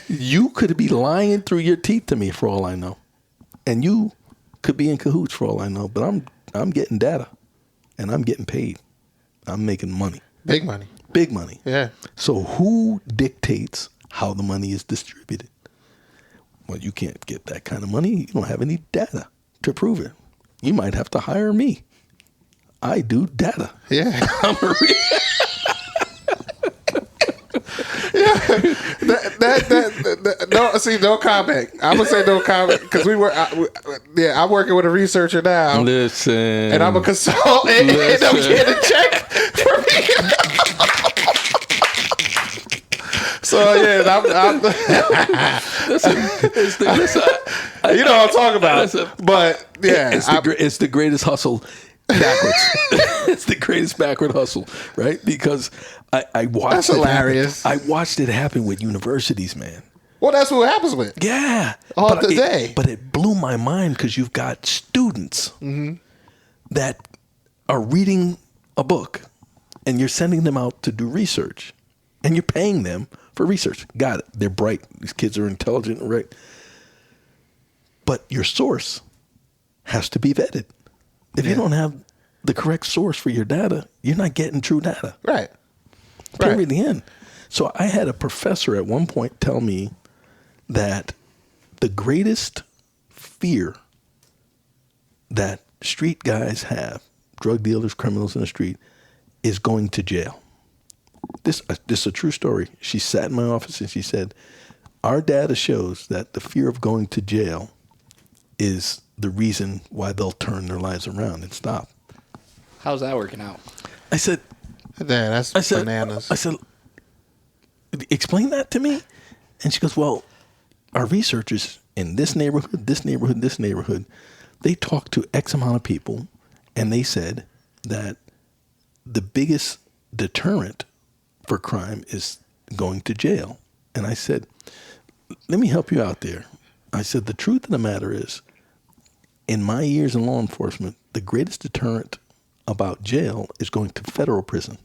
You could be lying through your teeth to me for all I know. And you could be in cahoots for all I know. But I'm getting data. And I'm getting paid. I'm making money. Big money. Big money. Yeah. So who dictates how the money is distributed? Well, you can't get that kind of money. You don't have any data to prove it. You might have to hire me. I do data. Yeah. I'm a no comment. I'm gonna say no comment because I'm working with a researcher now. Listen, and I'm a consultant, and I'm getting a check for me. So yeah, you know what I'm talking about. But yeah, it's the greatest hustle backwards. It's the greatest backward hustle, right? Because I watched. That's hilarious. I watched it happen with universities, man. Well, that's what happens with. Yeah, all day. But it blew my mind because you've got students that are reading a book, and you're sending them out to do research, and you're paying them for research. Got it. They're bright. These kids are intelligent, right? But your source has to be vetted. If you don't have the correct source for your data, you're not getting true data. Right. Period. The end. So I had a professor at one point tell me that the greatest fear that street guys have, drug dealers, criminals in the street, is going to jail. This is a true story. She sat in my office and she said, our data shows that the fear of going to jail is the reason why they'll turn their lives around and stop. How's that working out? I said, that's bananas. I said, explain that to me. And she goes, well, our researchers in this neighborhood, they talked to X amount of people, and they said that the biggest deterrent for crime is going to jail. And I said, let me help you out there. I said, the truth of the matter is, in my years in law enforcement, the greatest deterrent about jail is going to federal prison,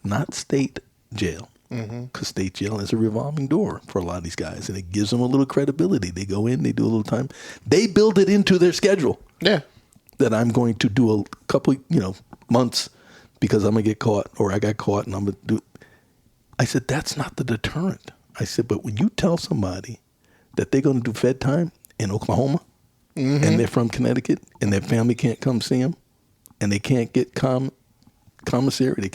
not state jail. Because state jail is a revolving door for a lot of these guys, and it gives them a little credibility. They go in, they do a little time. They build it into their schedule. Yeah. That I'm going to do a couple, months because I'm going to get caught, or I got caught and I'm going to do. I said, that's not the deterrent. I said, but when you tell somebody that they're going to do Fed time in Oklahoma, and they're from Connecticut, and their family can't come see them, and they can't get commissary,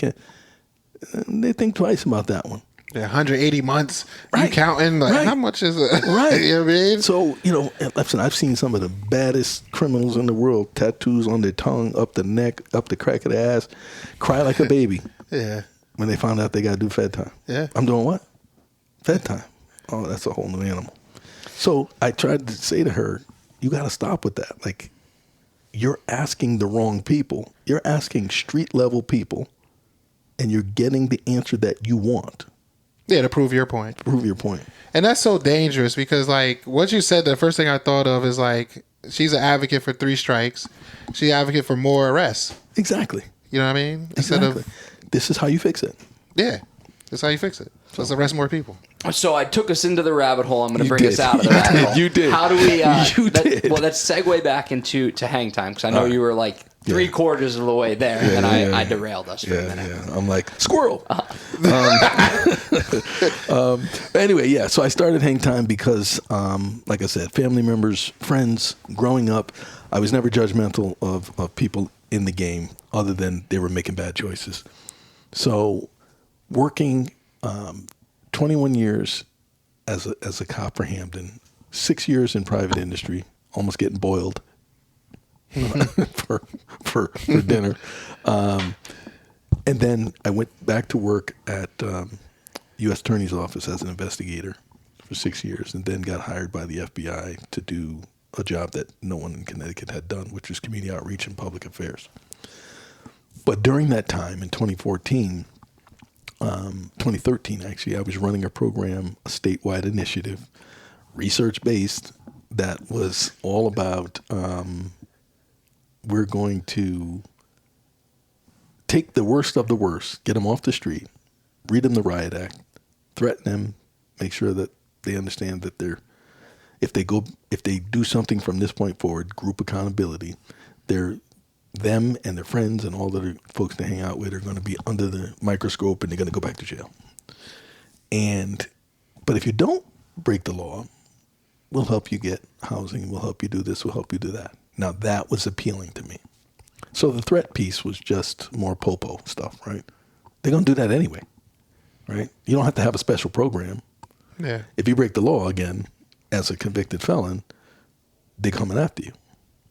they think twice about that one. Yeah, 180 months. Right. You counting how much is it? Right. You know what I mean? So, listen, I've seen some of the baddest criminals in the world, tattoos on their tongue, up the neck, up the crack of the ass, cry like a baby. Yeah. When they found out they got to do Fed time. Yeah. I'm doing what? Fed time. Oh, that's a whole new animal. So I tried to say to her, you got to stop with that. Like, you're asking the wrong people. You're asking street level people, and you're getting the answer that you want. Yeah, to prove your point. And that's so dangerous because, like, what you said, the first thing I thought of is, like, she's an advocate for 3 strikes. She's an advocate for more arrests. Exactly. You know what I mean? Exactly. This is how you fix it. Yeah. That's how you fix it. So let's arrest more people. So I took us into the rabbit hole. I'm going to You bring did. us out of the You rabbit did. hole. You did. How do we? You did. Well, let's segue back into Hangtime, because I know you were like three Yeah. quarters of the way there, and I derailed us for a minute. Yeah. I'm like, squirrel. Anyway, yeah. So I started Hangtime because, like I said, family members, friends, growing up, I was never judgmental of people in the game other than they were making bad choices. So working 21 years as a cop for Hamden, 6 years in private industry, almost getting boiled for dinner. And then I went back to work at U.S. Attorney's Office as an investigator for 6 years, and then got hired by the FBI to do a job that no one in Connecticut had done, which was community outreach and public affairs. But during that time, in 2013 actually, I was running a program, a statewide initiative, research-based, that was all about we're going to take the worst of the worst, get them off the street, read them the Riot Act, threaten them, make sure that they understand that if they do something from this point forward, group accountability, them and their friends and all the other folks they hang out with are going to be under the microscope, and they're going to go back to jail. But if you don't break the law, we'll help you get housing, we'll help you do this, we'll help you do that. Now that was appealing to me. So the threat piece was just more popo stuff, right? They're going to do that anyway, right? You don't have to have a special program. Yeah. If you break the law again as a convicted felon, they're coming after you.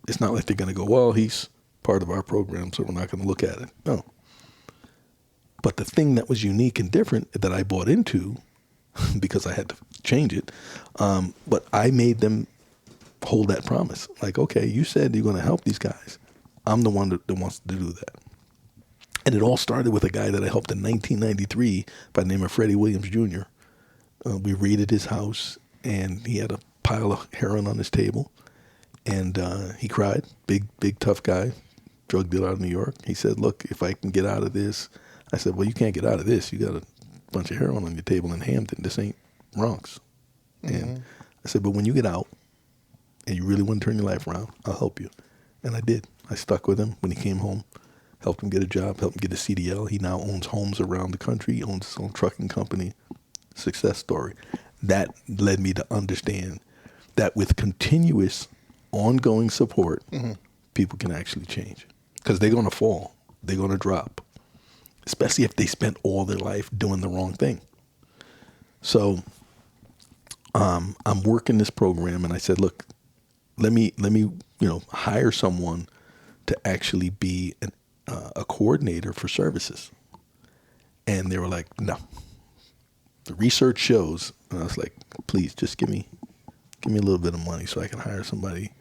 It's not like they're going to go, well, he's part of our program, so we're not going to look at it. No. But the thing that was unique and different that I bought into, because I had to change it, but I made them hold that promise. Like, okay, you said you're going to help these guys. I'm the one that wants to do that. And it all started with a guy that I helped in 1993 by the name of Freddie Williams Jr. We raided his house, and he had a pile of heroin on his table. And he cried, big, tough guy, drug dealer out of New York. He said, look, if I can get out of this. I said, well, you can't get out of this. You got a bunch of heroin on your table in Hampton. This ain't Bronx. Mm-hmm. And I said, but when you get out and you really want to turn your life around, I'll help you. And I did. I stuck with him when he came home, helped him get a job, helped him get a CDL. He now owns homes around the country. He owns his own trucking company. Success story. That led me to understand that with continuous ongoing support, people can actually change, because they're going to fall. They're going to drop, especially if they spent all their life doing the wrong thing. So I'm working this program, and I said, look, let me hire someone to actually be a coordinator for services. And they were like, no. The research shows, and I was like, please just give me a little bit of money so I can hire somebody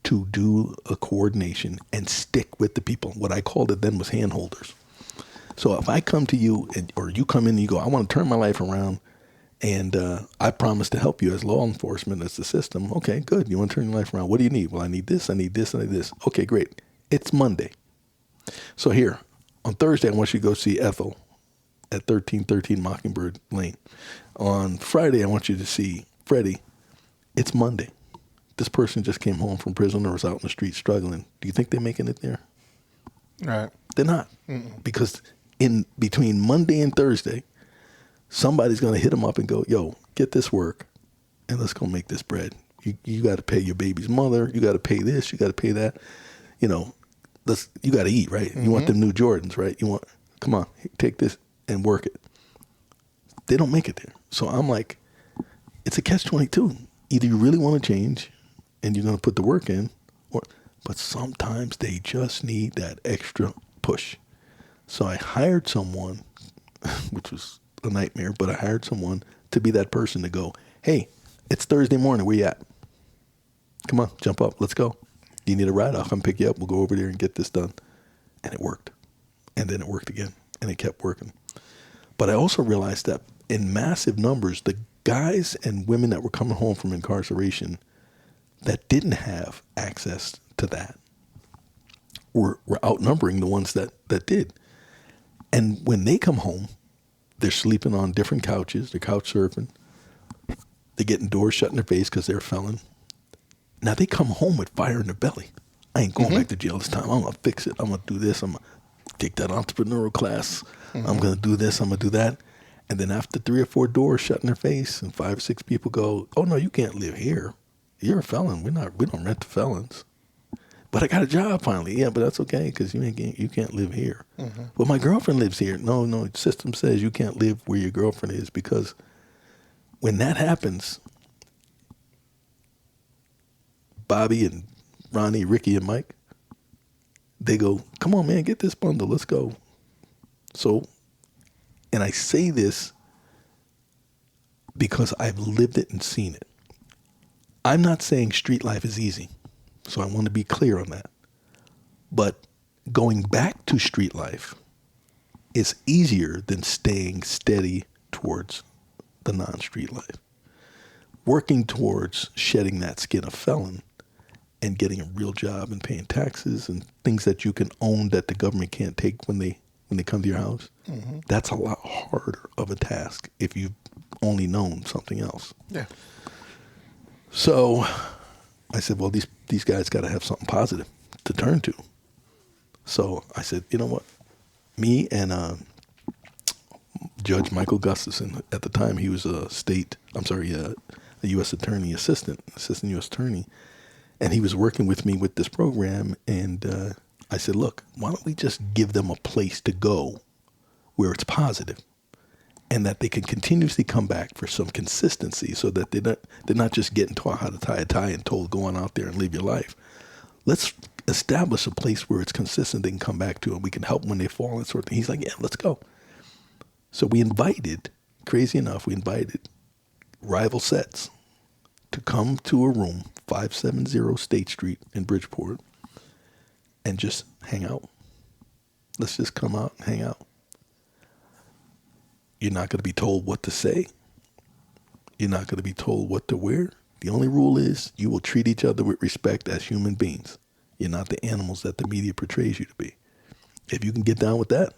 to do a coordination and stick with the people. What I called it then was handholders. So if I come to you or you come in and you go, I want to turn my life around, and I promise to help you as law enforcement, as the system. Okay, good. You want to turn your life around. What do you need? Well, I need this, I need this, and I need this. Okay, great. It's Monday. So here, on Thursday, I want you to go see Ethel at 1313 Mockingbird Lane. On Friday, I want you to see Freddie. It's Monday. This person just came home from prison or was out in the street struggling. Do you think they're making it there? Right. They're not. Mm-mm. Because in between Monday and Thursday, somebody's going to hit them up and go, yo, get this work, and let's go make this bread. You got to pay your baby's mother. You got to pay this. You got to pay that. You got to eat, right? Mm-hmm. You want them new Jordans, right? Come on, take this and work it. They don't make it there. So I'm like, it's a catch-22. Either you really want to change and you're going to put the work in, but sometimes they just need that extra push. So I hired someone, which was a nightmare, but I hired someone to be that person to go, hey, it's Thursday morning, where you at? Come on, jump up, let's go. You need a ride? I'll come pick you up. We'll go over there and get this done. And it worked. And then it worked again. And it kept working. But I also realized that in massive numbers, the guys and women that were coming home from incarceration that didn't have access to that were outnumbering the ones that did. And when they come home, They're sleeping on different couches. They're couch surfing. They're getting doors shut in their face because they're a felon. Now they come home with fire in their belly. I ain't going back to jail this time. I'm going to fix it. I'm going to do this. I'm going to take that entrepreneurial class. I'm going to do this. I'm going to do that. And then after 3 or 4 doors shut in their face and 5 or 6 people go, oh, no, you can't live here. You're a felon. We don't rent to felons. But I got a job finally. Yeah, but that's okay because you can't live here. Well, my girlfriend lives here. No, the system says you can't live where your girlfriend is because when that happens, Bobby and Ronnie, Ricky and Mike, they go, come on, man, get this bundle. Let's go. So, and I say this because I've lived it and seen it. I'm not saying street life is easy. So I want to be clear on that. But going back to street life is easier than staying steady towards the non-street life. Working towards shedding that skin of felon and getting a real job and paying taxes and things that you can own that the government can't take when they come to your house, that's a lot harder of a task if you've only known something else. Yeah. So I said, well, these guys got to have something positive to turn to. So I said, you know what? Me and Judge Michael Gustafson, at the time he was a U.S. attorney, assistant U.S. attorney, and he was working with me with this program. And I said, look, why don't we just give them a place to go where it's positive and that they can continuously come back for some consistency so that they're not just getting taught how to tie a tie and told go on out there and live your life. Let's establish a place where it's consistent they can come back to and we can help them when they fall and sort of thing. He's like, yeah, let's go. So crazy enough, we invited rival sets to come to a room, 570 State Street in Bridgeport, and just hang out. Let's just come out and hang out. You're not going to be told what to say. You're not going to be told what to wear. The only rule is you will treat each other with respect as human beings. You're not the animals that the media portrays you to be. If you can get down with that,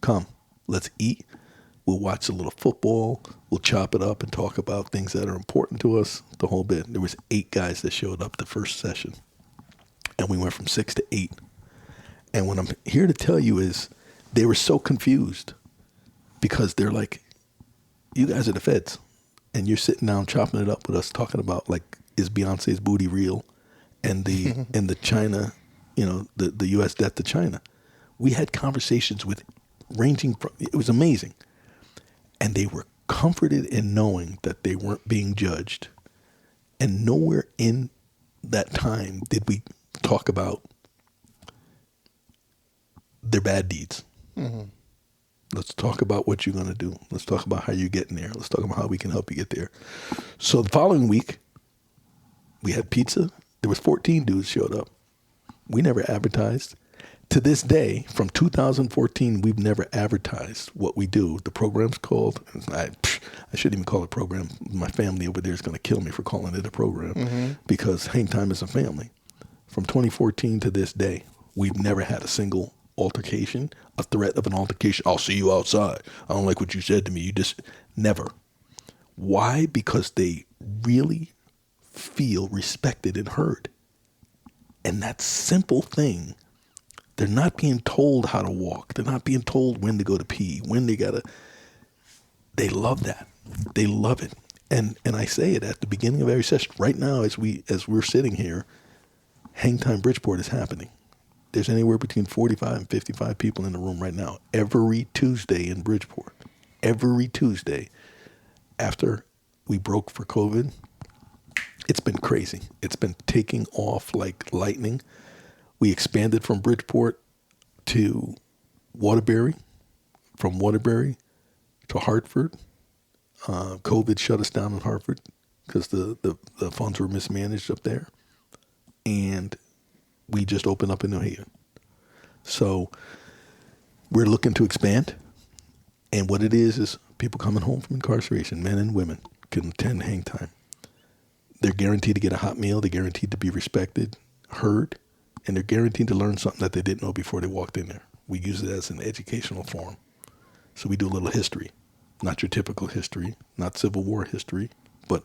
come. Let's eat. We'll watch a little football. We'll chop it up and talk about things that are important to us, the whole bit. There was 8 guys that showed up the first session. And we went from 6 to 8. And what I'm here to tell you is they were so confused because they're like, you guys are the feds. And you're sitting down chopping it up with us talking about, like, is Beyonce's booty real? And the China, the U.S. debt to China. We had conversations with ranging from, it was amazing. And they were comforted in knowing that they weren't being judged. And nowhere in that time did we talk about their bad deeds. Let's talk about what you're going to do. Let's talk about how you're getting there. Let's talk about how we can help you get there. So the following week, we had pizza. There was 14 dudes showed up. We never advertised. To this day, from 2014, we've never advertised what we do. The program's called, I shouldn't even call it a program. My family over there is going to kill me for calling it a program because Hangtime is a family. From 2014 to this day, we've never had a single altercation, a threat of an altercation. I'll see you outside. I don't like what you said to me. You just never. Why? Because they really feel respected and heard. And that simple thing, they're not being told how to walk. They're not being told when to go to pee, when they gotta. They love that. They love it. And I say it at the beginning of every session. Right now, as we're sitting here, Hangtime Bridgeport is happening. There's anywhere between 45 and 55 people in the room right now. Every Tuesday in Bridgeport. Every Tuesday. After we broke for COVID, it's been crazy. It's been taking off like lightning. We expanded from Bridgeport to Waterbury, from Waterbury to Hartford. COVID shut us down in Hartford because the funds were mismanaged up there. And we just opened up in New Haven. So we're looking to expand. And what it is people coming home from incarceration, men and women, can attend Hangtime. They're guaranteed to get a hot meal. They're guaranteed to be respected, heard, and they're guaranteed to learn something that they didn't know before they walked in there. We use it as an educational forum. So we do a little history. Not your typical history, not Civil War history, but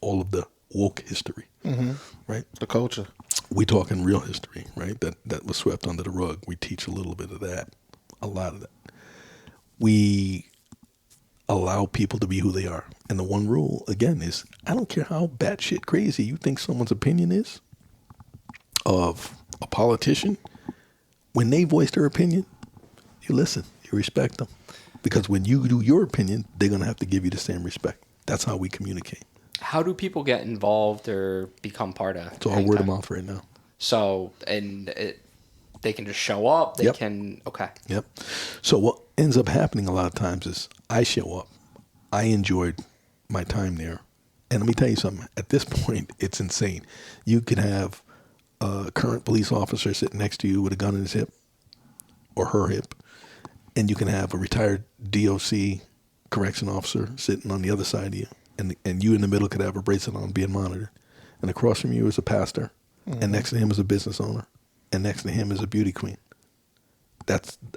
all of the woke history, right? The culture. We talking real history, right? That was swept under the rug. We teach a little bit of that, a lot of that. We allow people to be who they are. And the one rule, again, is I don't care how batshit crazy you think someone's opinion is of a politician. When they voice their opinion, you listen, you respect them. Because when you do your opinion, they're going to have to give you the same respect. That's how we communicate. How do people get involved or become part of? It's all word of mouth right now. So, they can just show up. They can, okay. Yep. So what ends up happening a lot of times is I show up. I enjoyed my time there. And let me tell you something. At this point, it's insane. You could have a current police officer sitting next to you with a gun in his hip or her hip. And you can have a retired DOC correction officer sitting on the other side of you. And you in the middle could have a bracelet on being monitored. And across from you is a pastor. And next to him is a business owner. And next to him is a beauty queen.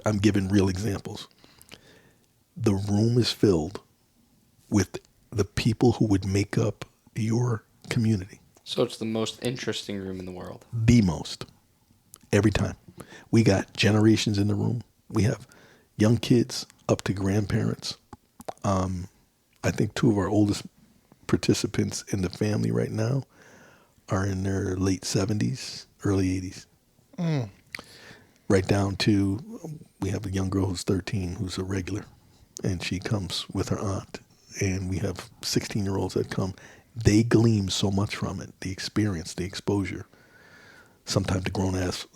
I'm giving real examples. The room is filled with the people who would make up your community. So it's the most interesting room in the world. The most. Every time. We got generations in the room. We have young kids up to grandparents. I think 2 of our oldest participants in the family right now are in their late 70s, early 80s. Right down to, we have a young girl who's 13 who's a regular, and she comes with her aunt. And we have 16-year-olds that come. They glean so much from it, the experience, the exposure, sometimes the grown-ass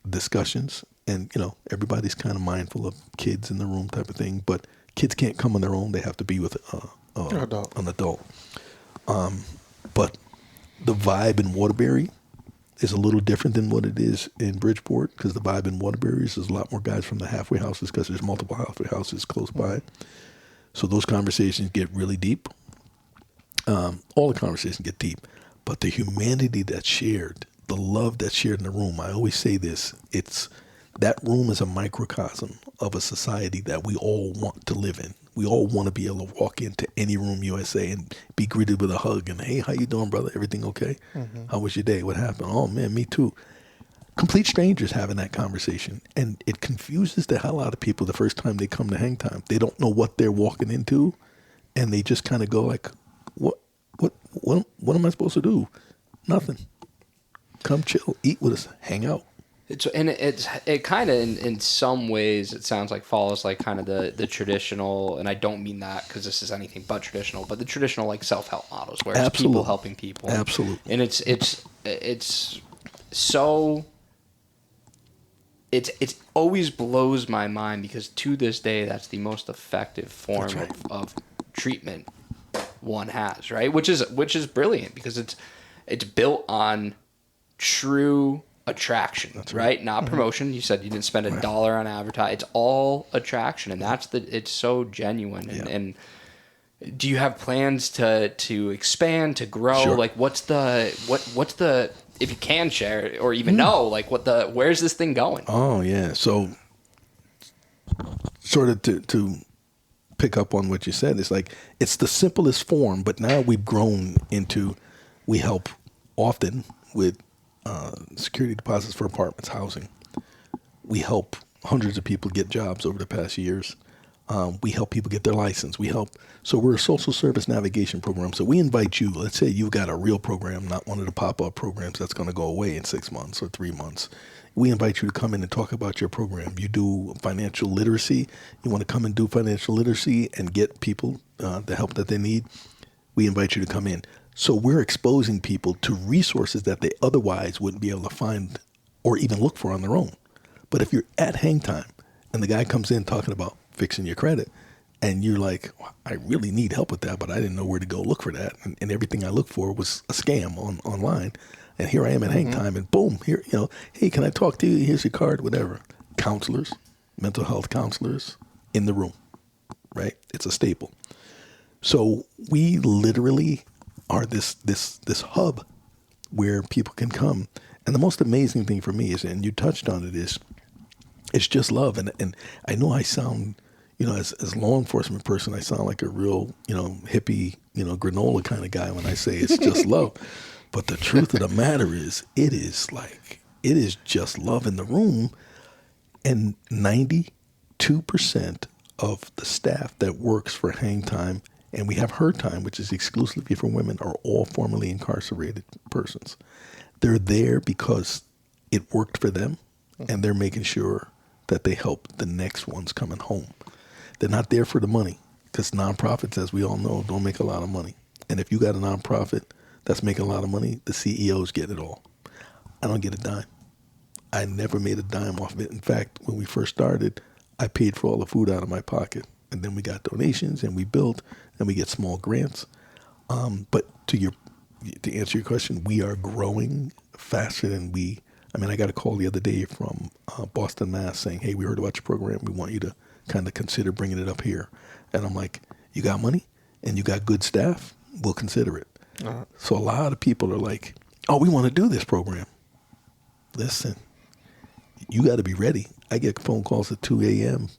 discussions. And, everybody's kind of mindful of kids in the room type of thing, but kids can't come on their own. They have to be with an adult. But the vibe in Waterbury is a little different than what it is in Bridgeport, because the vibe in Waterbury is there's a lot more guys from the halfway houses because there's multiple halfway houses close by. So those conversations get really deep. All the conversations get deep. But the humanity that's shared, the love that's shared in the room, I always say this, that room is a microcosm of a society that we all want to live in. We all want to be able to walk into any room USA and be greeted with a hug and, hey, how you doing, brother? Everything okay? How was your day? What happened? Oh, man, me too. Complete strangers having that conversation. And it confuses the hell out of people the first time they come to Hangtime. They don't know what they're walking into, and they just kind of go like, what am I supposed to do? Nothing. Come chill, eat with us, hang out. It kind of in some ways it sounds like follows like kind of the traditional, and I don't mean that because this is anything but traditional, but the traditional like self-help models where it's people helping people. Absolutely. And it's so it always blows my mind because to this day that's the most effective form of treatment one has, right? Which is brilliant because it's built on true attraction. That's right. Not promotion. You said you didn't spend $1 on advertising. It's all attraction, and it's so genuine. And do you have plans to expand, to grow? Sure. Like what's the if you can share or even know like where's this thing going? Oh yeah. So sort of to pick up on what you said, it's like it's the simplest form, but now we've grown into we help often with security deposits for apartments, housing. We help hundreds of people get jobs over the past years. We help people get their license. So we're a social service navigation program. So we invite you, let's say you've got a real program, not one of the pop-up programs that's going to go away in 6 months or 3 months. We invite you to come in and talk about your program. You do financial literacy. You want to come and do financial literacy and get people the help that they need. We invite you to come in. So we're exposing people to resources that they otherwise wouldn't be able to find or even look for on their own. But if you're at Hangtime and the guy comes in talking about fixing your credit and you're like, I really need help with that, but I didn't know where to go look for that. And everything I looked for was a scam online. And here I am at Hangtime and boom, here, hey, can I talk to you? Here's your card, whatever. Counselors, mental health counselors in the room, right? It's a staple. So we literally are this hub where people can come. And the most amazing thing for me is, and you touched on it, is it's just love. And I know I sound, as law enforcement person, I sound like a real, hippie, granola kind of guy when I say it's just love. But the truth of the matter is, it is just love in the room. And 92% of the staff that works for Hangtime, and we have Her Time, which is exclusively for women, are all formerly incarcerated persons. They're there because it worked for them, and they're making sure that they help the next ones coming home. They're not there for the money, because nonprofits, as we all know, don't make a lot of money. And if you got a nonprofit that's making a lot of money, the CEOs get it all. I don't get a dime. I never made a dime off of it. In fact, when we first started, I paid for all the food out of my pocket. And then we got donations, and we built, and we get small grants. But to answer your question, we are growing faster than I got a call the other day from Boston, Mass. saying, hey, we heard about your program. We want you to kind of consider bringing it up here. And I'm like, you got money and you got good staff? We'll consider it. Uh-huh. So a lot of people are like, oh, we want to do this program. Listen, you got to be ready. I get phone calls at 2 a.m.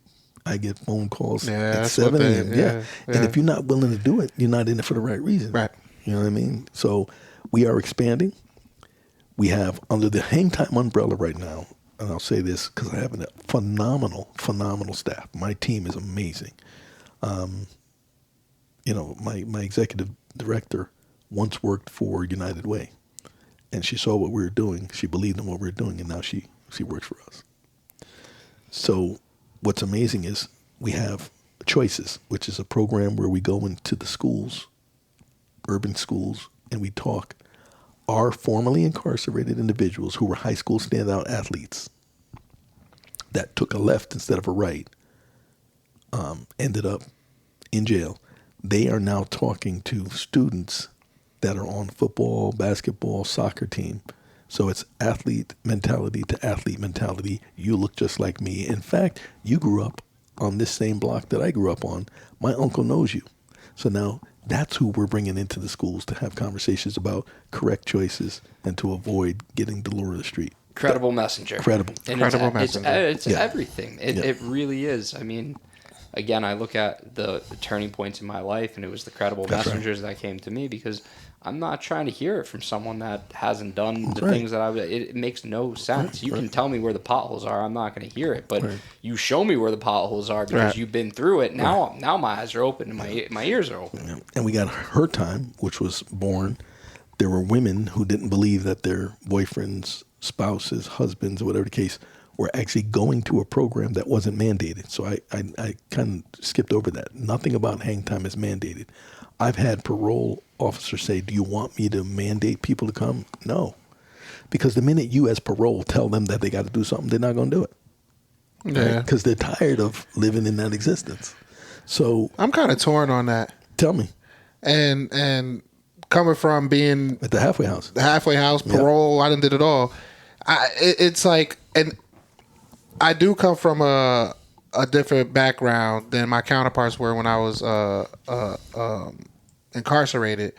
I get phone calls at 7 a.m. Yeah. And if you're not willing to do it, you're not in it for the right reason. Right. You know what I mean? So we are expanding. We have, under the Hangtime umbrella right now, and I'll say this because I have a phenomenal staff. My team is amazing. My executive director once worked for United Way, and she saw what we were doing. She believed in what we were doing, and now she works for us. So what's amazing is we have Choices, which is a program where we go into the schools, urban schools, and we talk. Our formerly incarcerated individuals who were high school standout athletes that took a left instead of a right ended up in jail. They are now talking to students that are on football, basketball, soccer team. So it's athlete mentality to athlete mentality. You look just like me. In fact, you grew up on this same block that I grew up on. My uncle knows you. So now that's who we're bringing into the schools to have conversations about correct choices and to avoid getting the lure of the street. Credible messenger. Credible messenger. It's everything. It really is. I mean, again, I look at the turning points in my life, and it was the credible messengers that came to me, because I'm not trying to hear it from someone that hasn't done the things that it makes no sense. You can tell me where the potholes are. I'm not going to hear it. But you show me where the potholes are because you've been through it. Now my eyes are open and my ears are open. Yeah. And we got Her Time, which was born. There were women who didn't believe that their boyfriends, spouses, husbands, or whatever the case, were actually going to a program that wasn't mandated. So I kind of skipped over that. Nothing about Hangtime is mandated. I've had parole officers say, do you want me to mandate people to come? No. Because the minute you as parole tell them that they got to do something, they're not going to do it. Yeah. Because they're tired of living in that existence. So I'm kind of torn on that. Tell me. And coming from being at the halfway house, parole, I done did it all. It's like, and I do come from a different background than my counterparts were when I was incarcerated.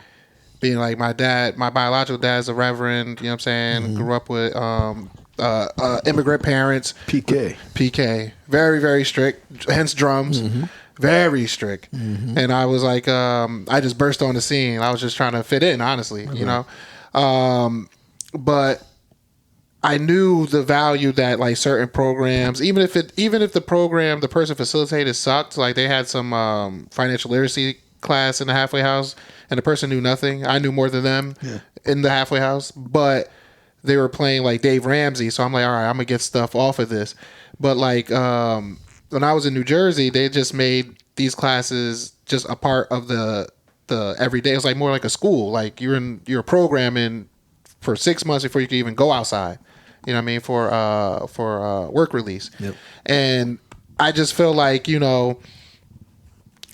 Being like my biological dad's a reverend, you know what I'm saying? Mm-hmm. Grew up with immigrant parents. PK. Very, very strict, hence drums. Mm-hmm. Very strict. Mm-hmm. And I was like, I just burst on the scene. I was just trying to fit in, honestly, you know? But I knew the value that like certain programs, even if the program the person facilitated sucked, like they had some financial literacy class in the halfway house and the person knew nothing. I knew more than them in the halfway house, but they were playing like Dave Ramsey, so I'm like, all right, I'm gonna get stuff off of this. But like when I was in New Jersey, they just made these classes just a part of the everyday. It was like more like a school. Like you're programming for 6 months before you can even go outside. You know what I mean? For work release. Yep. And I just feel like, you know,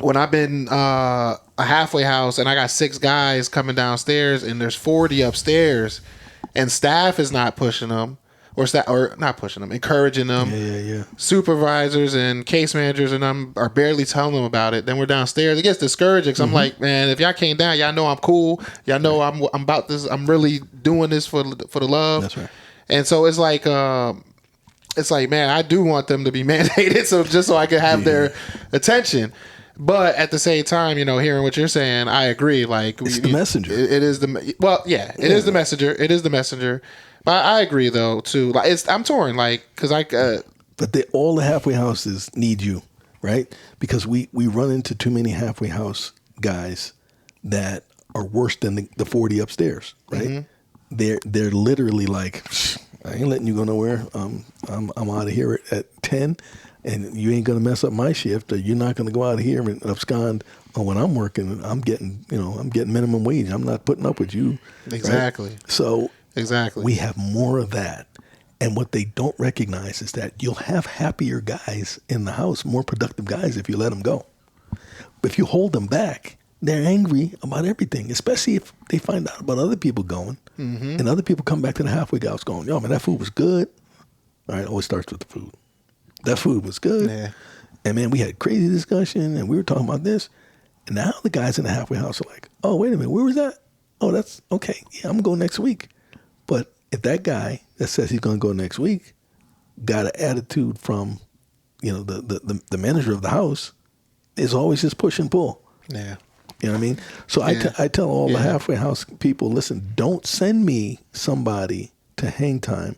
when I've been a halfway house and I got 6 guys coming downstairs and there's 40 upstairs and staff is not pushing them or not pushing them, encouraging them. Yeah. Supervisors and case managers and them are barely telling them about it. Then we're downstairs. It gets discouraging. Cause I'm like, man, if y'all came down, y'all know I'm cool. Y'all know I'm about this. I'm really doing this for the love. That's right. And so it's like, it's like, man, I do want them to be mandated, so I can have their attention. But at the same time, hearing what you're saying, I agree. Like, it's the messenger. It is the is the messenger. It is the messenger. But I agree though too. Like, I'm torn. Like, because but all the halfway houses need you, right? Because we run into too many halfway house guys that are worse than the 40 upstairs, right? They're literally like, I ain't letting you go nowhere. I'm out of here at 10, and you ain't gonna mess up my shift, or you're not gonna go out of here and abscond. Oh, when I'm working, I'm getting minimum wage. I'm not putting up with you. Exactly. Right? So exactly, we have more of that. And what they don't recognize is that you'll have happier guys in the house, more productive guys if you let them go. But if you hold them back, they're angry about everything, especially if they find out about other people going. And other people come back to the halfway house going, yo, man, that food was good. All right, it always starts with the food. That food was good. Yeah. And, man, we had crazy discussion, and we were talking about this. And now the guys in the halfway house are like, oh, wait a minute, where was that? Oh, that's okay. Yeah, I'm going to go next week. But if that guy that says he's going to go next week got an attitude from, the manager of the house, is always just push and pull. Yeah. You know what I mean? So I tell all the halfway house people, listen, don't send me somebody to Hangtime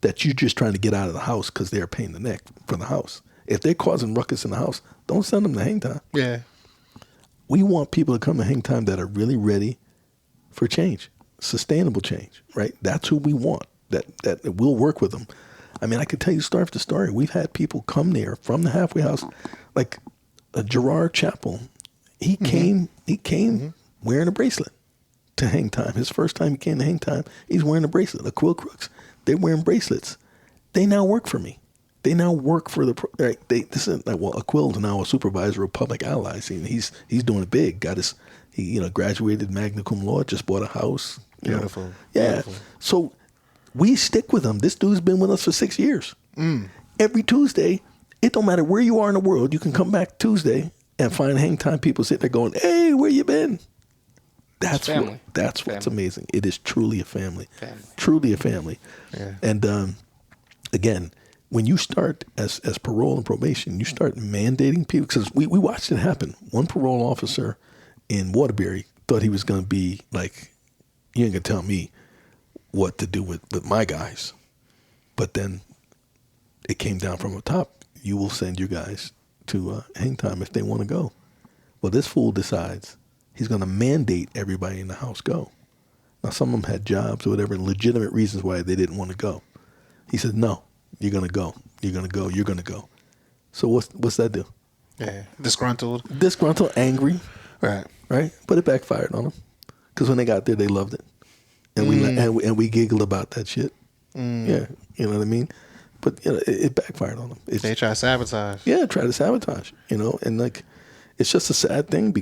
that you're just trying to get out of the house because they're a pain in the neck for the house. If they're causing ruckus in the house, don't send them to Hangtime. Yeah. We want people to come to Hangtime that are really ready for change, sustainable change, right? That's who we want, that will work with them. I mean, I could tell you story after story. We've had people come there from the halfway house, like Gerard Chappell. He came wearing a bracelet to Hangtime. His first time he came to Hangtime, he's wearing a bracelet. The Quill Crooks, they're wearing bracelets. They now work for me. They now work for the Aquil's now a supervisor of public allies. He's doing it big. Graduated magna cum laude, just bought a house. Beautiful. Yeah. Beautiful. So we stick with him. This dude's been with us for 6 years. Every Tuesday, it don't matter where you are in the world, you can come back Tuesday and find Hangtime people sitting there going, hey, where you been? That's family. What's amazing. It is truly a family. Truly a family. Yeah. And again, when you start as parole and probation, you start mandating people, because we watched it happen. One parole officer in Waterbury thought he was going to be like, you ain't going to tell me what to do with my guys. But then it came down from the top. You will send your guys to Hangtime if they want to go. Well, this fool decides he's going to mandate everybody in the house go. Now, some of them had jobs or whatever, legitimate reasons why they didn't want to go. He said, no, you're going to go. You're going to go. You're going to go. So what's that do? Yeah. Disgruntled, angry. Right. But it backfired on them, because when they got there, they loved it, and we giggled about that shit. Yeah, you know what I mean. But it backfired on them. They try to sabotage. Yeah, try to sabotage. And like, it's just a sad thing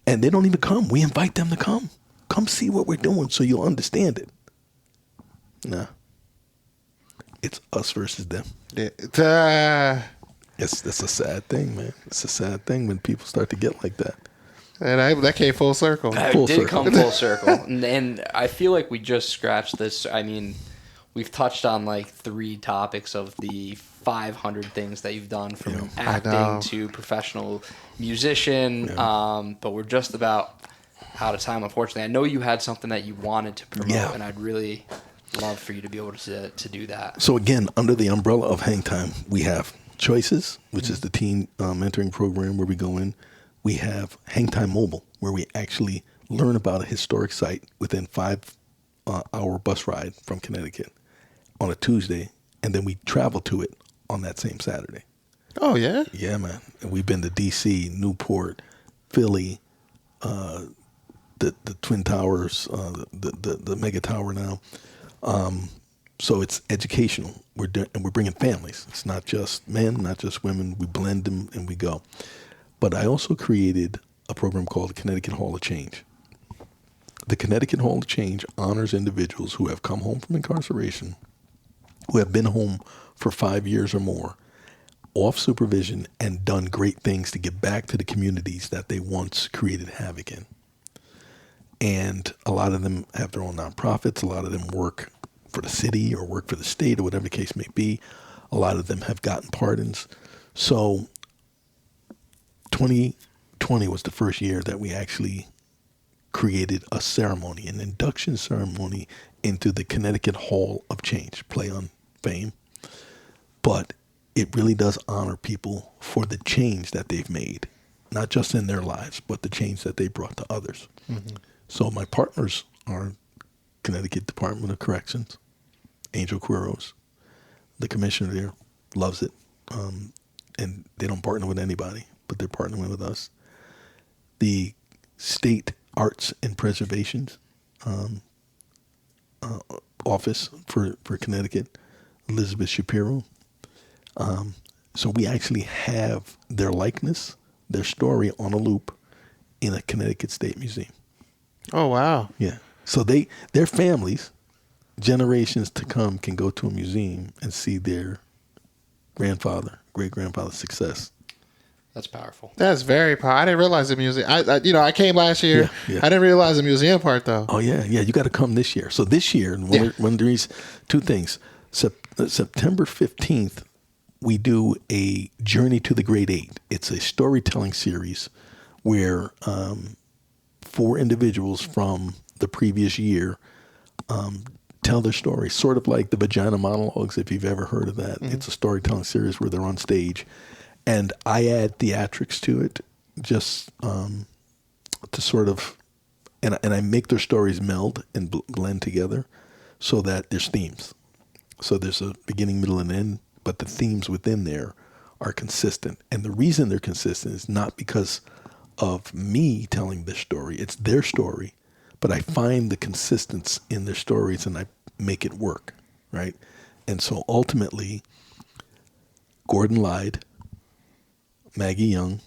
and they don't even come. We invite them to come. Come see what we're doing so you'll understand it. Nah, it's us versus them. Yeah. That's a sad thing, man. It's a sad thing when people start to get like that. And that came full circle. It did come full circle. And I feel like we just scratched this. I mean, we've touched on like 3 topics of the 500 things that you've done, from acting to professional musician. Yeah. But we're just about out of time, unfortunately. I know you had something that you wanted to promote, and I'd really love for you to be able to do that. So again, under the umbrella of Hangtime, we have Choices, which is the teen mentoring program where we go in. We have Hangtime Mobile, where we actually learn about a historic site within 5-hour bus ride from Connecticut on a Tuesday, and then we travel to it on that same Saturday. Oh, yeah? Yeah, man. And we've been to D.C., Newport, Philly, the Twin Towers, the Mega Tower now. So it's educational. We're bringing families. It's not just men, not just women. We blend them and we go. But I also created a program called the Connecticut Hall of Change. The Connecticut Hall of Change honors individuals who have come home from incarceration, who have been home for 5 years or more, off supervision, and done great things to get back to the communities that they once created havoc in. And a lot of them have their own nonprofits. A lot of them work for the city or work for the state or whatever the case may be. A lot of them have gotten pardons. So 2020 was the first year that we actually created a ceremony, an induction ceremony into the Connecticut Hall of Change, play on fame. But it really does honor people for the change that they've made, not just in their lives, but the change that they brought to others. Mm-hmm. So my partners are Connecticut Department of Corrections, Angel Quiros. The commissioner there loves it. And they don't partner with anybody, but they're partnering with us. The State Arts and Preservation Office for Connecticut, Elizabeth Shapiro. So we actually have their likeness, their story on a loop in a Connecticut State Museum. Oh, wow. Yeah. So their families, generations to come, can go to a museum and see their grandfather, great-grandfather's success. That's powerful. That's very powerful. I didn't realize the museum. I came last year. Yeah. I didn't realize the museum part, though. Oh, yeah. You got to come this year. So this year, when there's two things. September 15th, we do a Journey to the Great Eight. It's a storytelling series where 4 individuals from the previous year tell their story, sort of like the Vagina Monologues, if you've ever heard of that. Mm-hmm. It's a storytelling series where they're on stage. And I add theatrics to it just to sort of, and I make their stories meld and blend together so that there's themes. So there's a beginning, middle, and end, but the themes within there are consistent. And the reason they're consistent is not because of me telling this story. It's their story, but I find the consistency in their stories and I make it work, right? And so ultimately, Gordon Lyde, Maggie Young,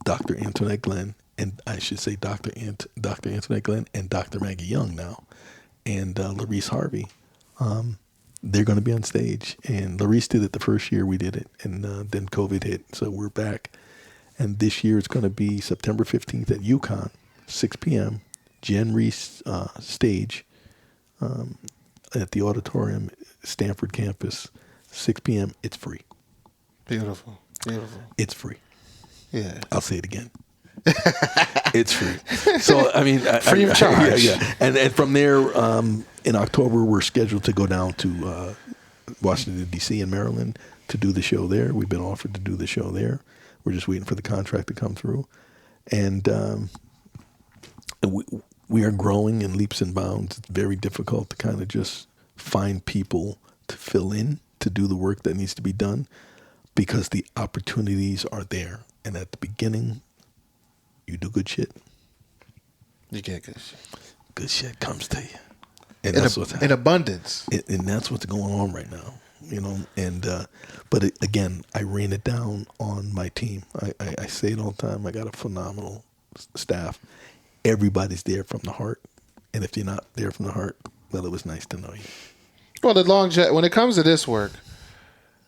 Dr. Antoinette Glenn, and I should say Dr. Antoinette Glenn and Dr. Maggie Young now, and Larice Harvey, they're going to be on stage. And Larice did it the first year we did it, and then COVID hit, so we're back. And this year it's going to be September 15th at UConn, 6 p.m., Jen Reese stage at the auditorium, Stanford campus, 6 p.m. It's free. Beautiful. Beautiful. It's free. Yeah. I'll say it again. It's free. So, I mean, free of charge. Yeah. And from there, in October, we're scheduled to go down to Washington, D.C. and Maryland to do the show there. We've been offered to do the show there. We're just waiting for the contract to come through. And we are growing in leaps and bounds. It's very difficult to kind of just find people to fill in to do the work that needs to be done, because the opportunities are there. And at the beginning, you do good shit. You get good shit. Good shit comes to you. And that's what's happening. In abundance. And that's what's going on right now, you know. And but again, I rain it down on my team. I say it all the time. I got a phenomenal staff. Everybody's there from the heart. And if you're not there from the heart, well, it was nice to know you. Well, when it comes to this work,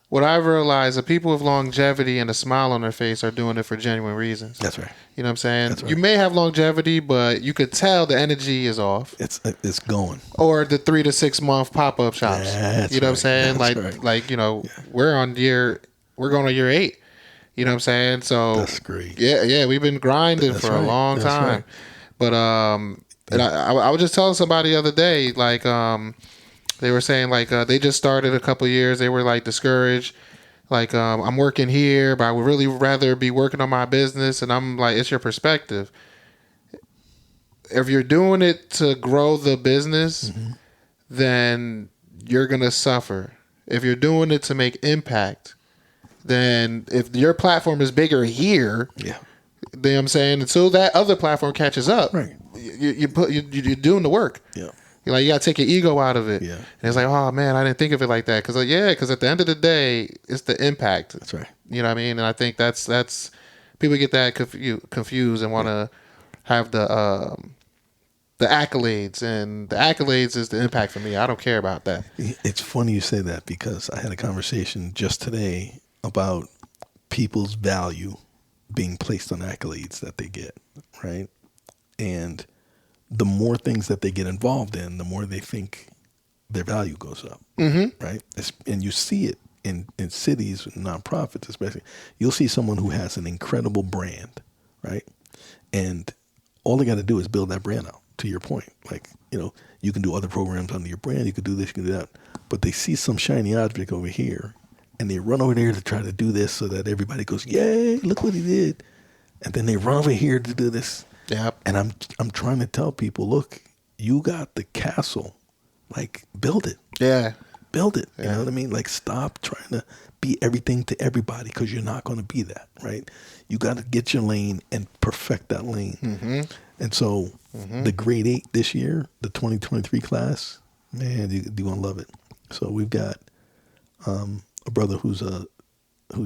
what I've realized, the people with longevity and a smile on their face are doing it for genuine reasons. That's right. You know what I'm saying? That's right. You may have longevity, but you could tell the energy is off. It's going. Or the 3 to 6 month pop-up shops. That's you know right. what I'm saying? That's like, you know, we're going on year 8. You know what I'm saying? So that's great. Yeah, we've been grinding for a long time. Right. But and I was just telling somebody the other day, like they were saying like they just started a couple years. They were like discouraged. Like I'm working here, but I would really rather be working on my business. And I'm like, it's your perspective. If you're doing it to grow the business, mm-hmm. then you're gonna suffer. If you're doing it to make impact, then if your platform is bigger here, yeah. You know what I'm saying? Until that other platform catches up, right? You're doing the work. Yeah. Like, you got to take your ego out of it. Yeah. And it's like, oh, man, I didn't think of it like that. Because at the end of the day, it's the impact. That's right. You know what I mean? And I think that's people get that confused and want to have the accolades. And the accolades is the impact for me. I don't care about that. It's funny you say that, because I had a conversation just today about people's value being placed on accolades that they get, right? And the more things that they get involved in, the more they think their value goes up, right? And you see it in cities, nonprofits especially. You'll see someone who has an incredible brand, right? And all they got to do is build that brand out, to your point. Like, you can do other programs under your brand. You can do this, you can do that. But they see some shiny object over here, and they run over there to try to do this so that everybody goes, yay, look what he did. And then they run over here to do this. Yep. And I'm trying to tell people, look, you got the castle. Like, build it. Yeah. Build it. You know what I mean? Like, stop trying to be everything to everybody, because you're not going to be that, right? You got to get your lane and perfect that lane. Mm-hmm. And so the grade 8 this year, the 2023 class, man, you're going to love it. So we've got a brother who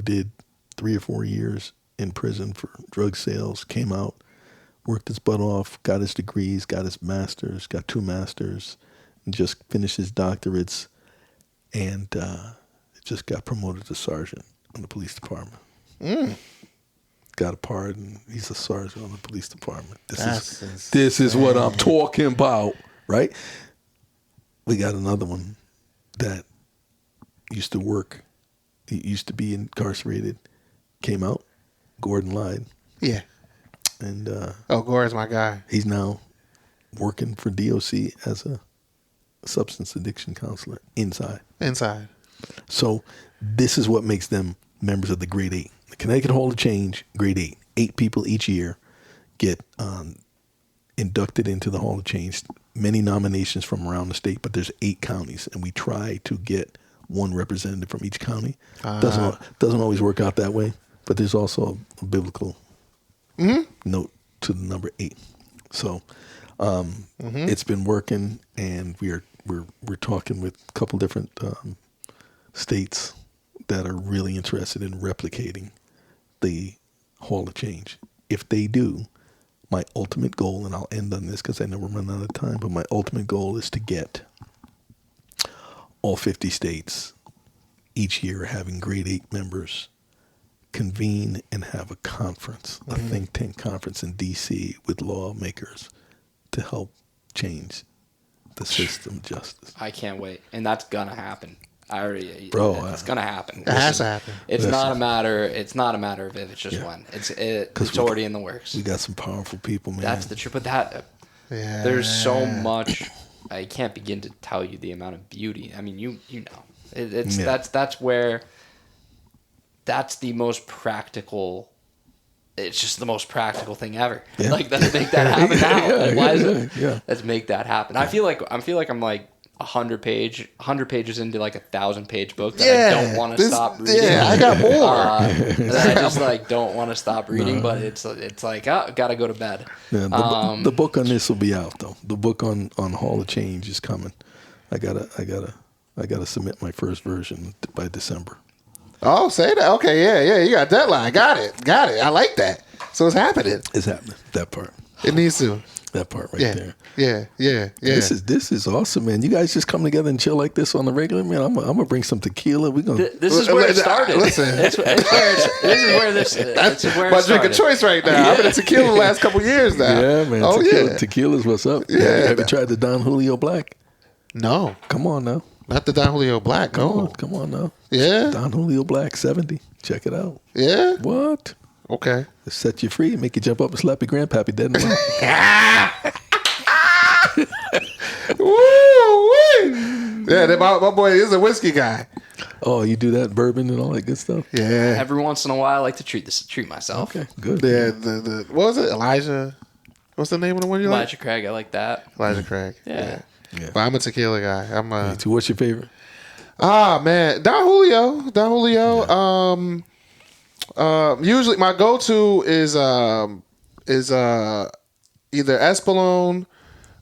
did 3 or 4 years in prison for drug sales, came out, worked his butt off, got his degrees, got his masters, got 2 masters, and just finished his doctorates, and just got promoted to sergeant in the police department. Got a pardon. He's a sergeant on the police department. This is what I'm talking about, right? We got another one that used to work. He used to be incarcerated, came out. Gordon lied. Yeah. And Gordon's my guy. He's now working for DOC as a substance addiction counselor inside. So this is what makes them members of the grade 8. The Connecticut Hall of Change, grade 8. 8 people each year get inducted into the Hall of Change. Many nominations from around the state, but there's 8 counties, and we try to get one representative from each county. Doesn't always work out that way, but there's also a biblical note to the number 8. So it's been working, and we're talking with a couple different states that are really interested in replicating the Hall of Change. If they do, my ultimate goal, and I'll end on this because I know we're running out of time, but my ultimate goal is to get all 50 states each year having grade 8 members convene and have a conference, a think tank conference in D.C. with lawmakers to help change the system of justice. I can't wait. And that's going to happen. It's going to happen. It has to happen. It's not a matter of if, it's just when. It's already in the works. We got some powerful people, man. That's the truth. But there's so much. I can't begin to tell you the amount of beauty. I mean, you know. That's the most practical. It's just the most practical thing ever. Yeah. Like, let's make that happen now. Why is it? Yeah. Let's make that happen. I feel like I'm like 100 pages into like 1,000-page book that I don't want to stop reading. Yeah, I got more. I just like don't want to stop reading, but it's like gotta go to bed. Yeah, the book on this will be out though. The book on Hall of Change is coming. I gotta submit my first version by December. Oh, say that. Okay, yeah. You got a deadline. Got it. I like that. So it's happening. It's happening. That part. It needs to. That part right there. Yeah. This is awesome, man. You guys just come together and chill like this on the regular, man. I'm gonna bring some tequila. We're gonna. This is where it started. Listen, this is where my drink of choice right now. I've been in tequila the last couple years now. Yeah, man. Oh, Tequila's what's up. Yeah. Have you tried the Don Julio Black? No. Come on now. Not the Don Julio Black. Come on now. Yeah. Don Julio Black 70. Check it out. Yeah. What? Okay. It'll set you free, make you jump up and slap your grandpappy dead in the mouth. Woo! Yeah, my boy is a whiskey guy. Oh, you do that bourbon and all that good stuff? Yeah. Every once in a while, I like to treat myself. Okay, good. Yeah, the what was it? Elijah. What's the name of the one you like? Elijah Craig. I like that. Elijah Craig. Yeah. But I'm a tequila guy. Me too. What's your favorite? Man, Don Julio. Yeah. Usually my go-to is either Espolón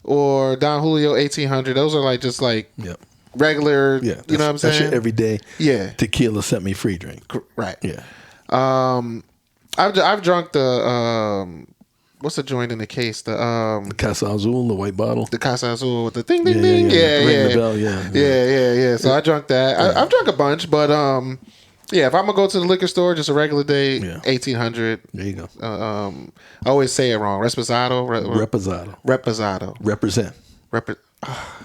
or Don Julio 1800. Those are like just like regular. Yeah, you know what I'm saying? That's your everyday. Yeah. Tequila set me free drink. Right. Yeah. I've drunk the what's the joint in the case? The Casa Azul, the white bottle. The Casa Azul with the ding ding ding. Yeah. Ring the bell. Yeah. So I drunk that. I've drunk a bunch, but yeah, if I'm gonna go to the liquor store, just a regular day, 1800. There you go. I always say it wrong. Reposado. Reposado. Reposado. Represent.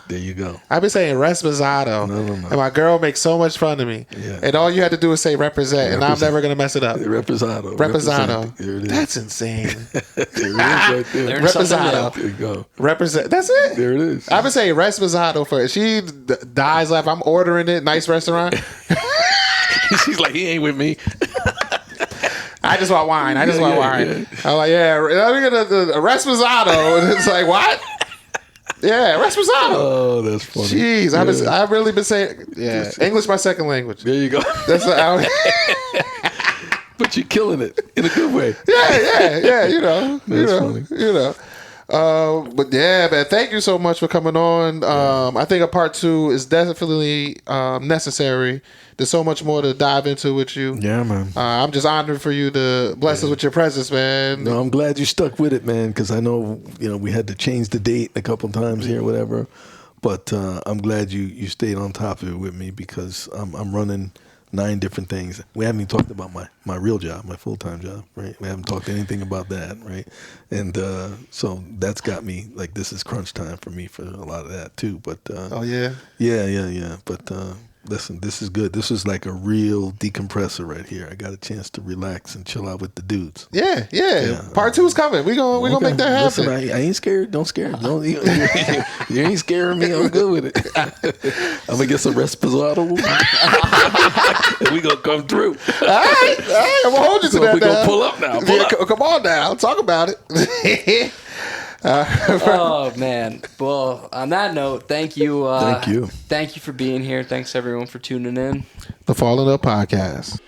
There you go. I've been saying Resposado, No. and my girl makes so much fun of me. Yeah. And all you had to do is say represent, and I'm never gonna mess it up. Reposado. There it is. That's insane. There it is right there. Reposado. There you go. Represent. That's it. There it is. I've been saying Resposado for. She dies laughing. I'm ordering it. Nice restaurant. She's like, he ain't with me. I just want wine. I just want wine. Yeah. I'm like, yeah, let me get a Resposado. And it's like, what? Yeah, Resposado. Oh, that's funny. Jeez, Yeah. I've really been saying, yeah, English my second language. There you go. That's But you're killing it in a good way. yeah. You know, That's funny. But yeah, man, thank you so much for coming on. I think a part 2 is definitely necessary. There's so much more to dive into with you. Yeah, man. I'm just honored for you to bless us with your presence, man. No, I'm glad you stuck with it, man, because I know, we had to change the date a couple times here, whatever. But I'm glad you stayed on top of it with me, because I'm running 9 different things. We haven't even talked about my real job, my full-time job, right? We haven't talked anything about that, right? And so that's got me, like, this is crunch time for me for a lot of that, too. But Oh, yeah? Yeah. But listen, this is good. This is like a real decompressor right here. I got a chance to relax and chill out with the dudes. Yeah. Part 2 is coming. We gonna make that happen. Listen, I ain't scared. Don't scare me. You ain't scaring me. I'm good with it. I'm gonna get some Resposado, and we gonna come through. All right. I'm gonna hold you to that. We gonna pull up now. Pull up. Come on now. Talk about it. Oh man. Well, on that note, thank you. Thank you. Thank you for being here. Thanks everyone for tuning in. The Fallen Up Podcast.